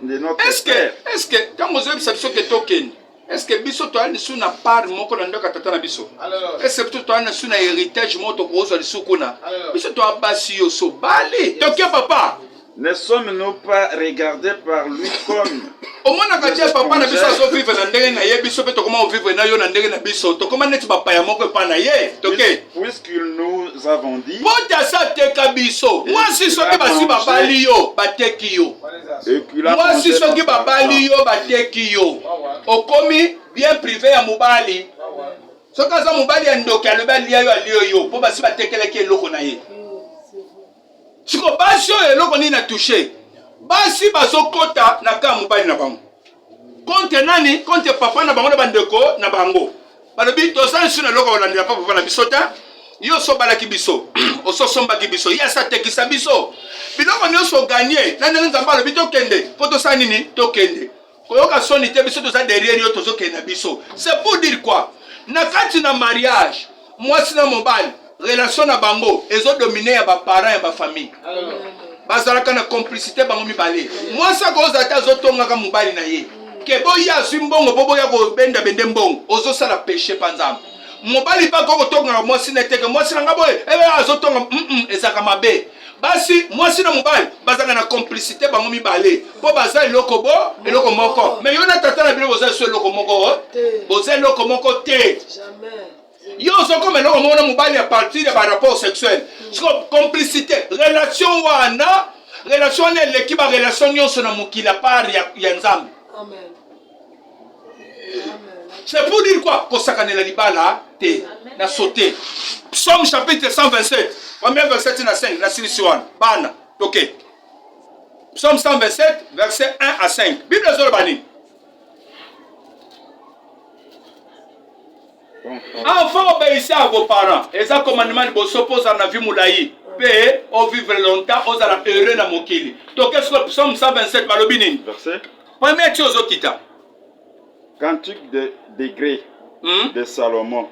père? Est-ce que quand vous avez cette chose que token est-ce que biso to ani suna part moko na ndoka tata na biso est-ce que to ani suna héritage moto ko zo lisukuna biso to abasi yo so bali toke papa. Ne sommes-nous pas regardés par lui comme au moins na katia papa na biso so vivre na ndenge na ye biso pe to comment vivre na yo na ndenge na biso to comment net papa ya moko pa na ye toke puisqu'il nous avons dit pota sa teka biso moi si so ki basi babali yo bateki yo moi si so ki babali yo bateki yo okomi bien privé ya mobali so kaza mobali ya ndoki alobali ya yo aliyo yo po basi batekeleki eloko na ye siko basi oyo eloko nini na touché basi bazokota na ka mobali na bango konte nani konte papa na bango na bandeko na bango balobi tozali su na eloko balandela papa na biso ta yo so balaki biso ososombaki biso ye asa tekisa biso biloko nyonso ganye na ndenge nzambe alobi tokende po tosala nini tokende koyoka soni te biso toza derrière yo tozokende na biso c'est pour dire quoi na kati na mariage mwasi na mobali relation na bango ezodomine ya baparent ya bafamille bazalaka na complicité bango mibale mwasi akoza te azotongaka mobali na ye ke boya azwi mbongo po boya kobenda bende mbongo ozosala péché pa nzambe mobali mpe akokotongaka mwasi na teke mwasi na nga boye ebe azotonga ezalaka mabe basi mwasi na mobali bazalaka na complicité bango mibale mpo baza eloko bo eloko moko mais yo na tata na bino boza so eloko moko boza eloko moko te yo soko eloko moko na mobali à partir de rapport sexuel complicité relation wana eleki ba relation nyonso na mokili part ya nzambe. Amen. C'est pour dire quoi? Kosakanela libala te na sauter. Psaume chapitre 127, premier verset na 5 na silisiwana bana toke. Psaume 127 verset 1 à 5. Bible zolbani. Enfants, obéissez à vos parents. Et ça, commandement, vous s'oppose à la vie moulaï. Paix, au vivre longtemps, aux à la heureux na mokili. Donc, qu'est-ce que Psaume 127, malobinin? Verset. Première chose au kita. Cantique de degré de Salomon.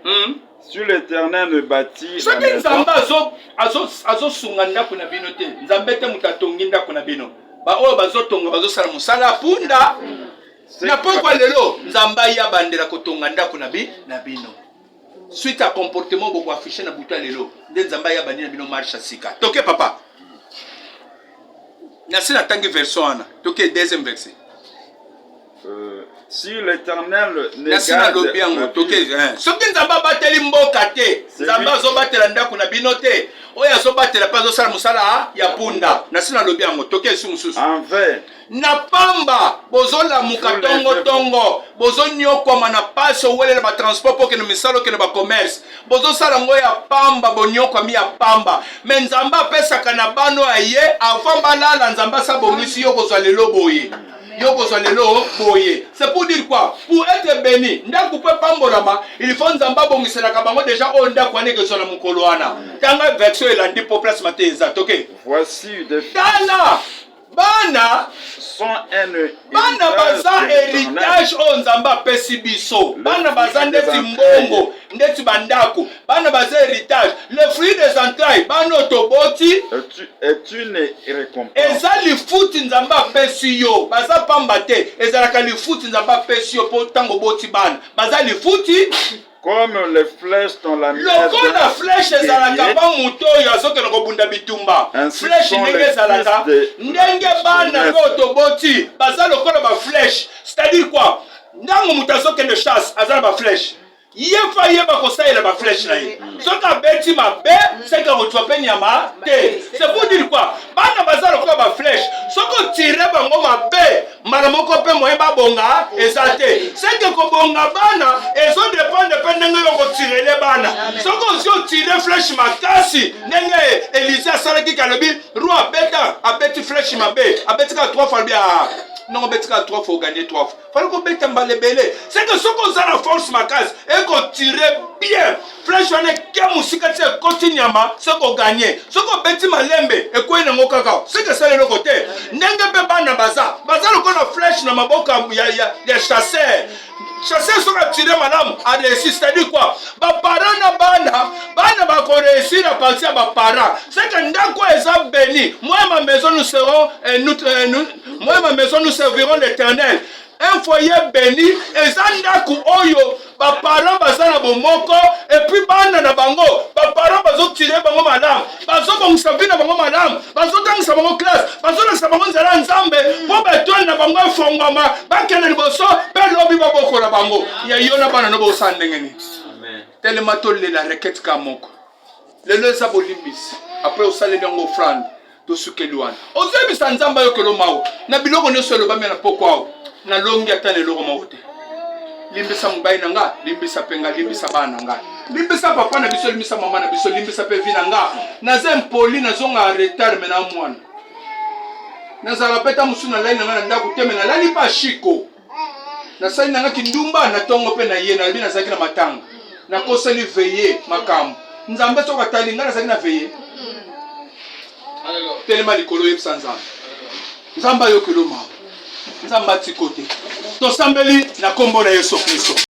Sur l'Éternel ne bâtit la maison. Nzamba azo sunganda kuna bino te. Nzambe te mutatonginda kuna bino. Ba oyo bazotonga bazosala musala punda. Na pourquoi lelo Nzamba ya bandela kotonga ndako na bino. Suite à comportement beaucoup affiché na buta lelo. Nde Nzamba ya bandela bino marche sika. Toke papa. Nasi na tangi version ana. Toke deuxième verset. Si l'Éternel ne garde soki nzamba bateli mboka te nzamba azobatela ndako na bino te oyo azobatela mpe azosala mosala ya punda nasi nalobi yango toke esu mosusu na pamba bozolamuka tongotongo bozonyokwama na pasi owelela batransport mpo kende misala okende bacommerce bozosala yango ya pamba bonyokwami ya pamba me nzamba apesaka na bano ya ye avant balala nzamba asabongisi yo kozwa lelo boye Yoko Zolelo, boye. C'est pour dire quoi? Pour être béni, ndaku pe pambolama, il faut nzamba bongisela kabango déjà on ndaku ane ke zona mukoloana. Tanga version elandi populace maté exact, OK? Voici des Dana bana sont un bana baza héritage o nzamba pesi biso. Bana baza ndeti mbongo, ndeti bandako. Bana baza héritage. Le fruit des entrailles, bana otoboti est une récompense. eza lifuti nzamba pesi yo. Baza pamba te, ezalaka lifuti nzamba pesi yo po tango boti bana. Baza lifuti comme les flèches dans la mienne. Loko la flèche ezalaka ba muto yo azoke na kobunda bitumba. Flèche ndenge ezalaka ndenge bana ko toboti baza lokola ba flèche. C'est-à-dire quoi? Ndango muto azoke de chasse azala ba flèche. Yefa yeba kosaela ba flèche na ye. Soka beti mabe, seka rotwa pe nyama te. C'est pour dire quoi? Bana baza lokola ba flèche. Soko tire bango mabe, mara moko pe moye ba bonga ezate. Seka ko bonga bana, ezo dépendre pe ndenge yo ko tirele bana. Soko si o tire flèche makasi, ndenge Élisée asalaki kalobi, roi beta, abeti flèche mabe, abeti ka 3 fois bien. Non, beti ka 3 fois gagner 3 fois. Fallait qu'on beti mbale belé. C'est que soko za la force makasi et ko tire bien. Flèche wana ke musika tse kotinyama, c'est ko gagner. Soko beti malembe e ko ina ngokaka. C'est que ça le côté. Ndenge be bana baza. Baza loko na flèche na maboka ya chasseur. Chasseur soka tire madame a réussi, c'est-à-dire quoi? Ba parents na bana ba ko réussir à partir ba parents. C'est que ndako eza béni. Moi ma maison nous serons moi ma maison nous servirons l'Éternel. Un foyer béni eza ndako oyo ba parents baza na bomoko et puis bana na bango ba parents bazo tirer bango madame. Bazo bongisa bina bango madame. Bazo tangisa bango classe. Bazo na bango nzala nzambe po betone na bango fongama bakena liboso pe lobi baboko na bango. Ya yona bana no bo sandengeni. Amen. Tellement tolle la requête ka moko. Le lesa bolimbis. Après au salé dans offrande. To sukeluana. Ozebisa nzamba yo kelo mawo. Na biloko ne solo ba mena pokwa. Na longi atane loko mawote. Limbisa mbai nanga, limbisa penga, limbisa bana nga. Limbisa papa na biso, limbisa mama na biso, limbisa pe vina nga. Na zempoli na zonga retard mena mwana. Na za rapeta musuna lai nanga na ndaku teme na lali pa shiko. Na sai nanga kindumba na tongo pe na ye na bina zaki na matanga. Na koseli veiller makambo. Nzambe soka talinga na zaki na veiller. Tellement likolo yebisa nzambe. Nzamba yo kelo mawo. Nzamba tikote. Tosambeli na kombo na Yesu Kristo.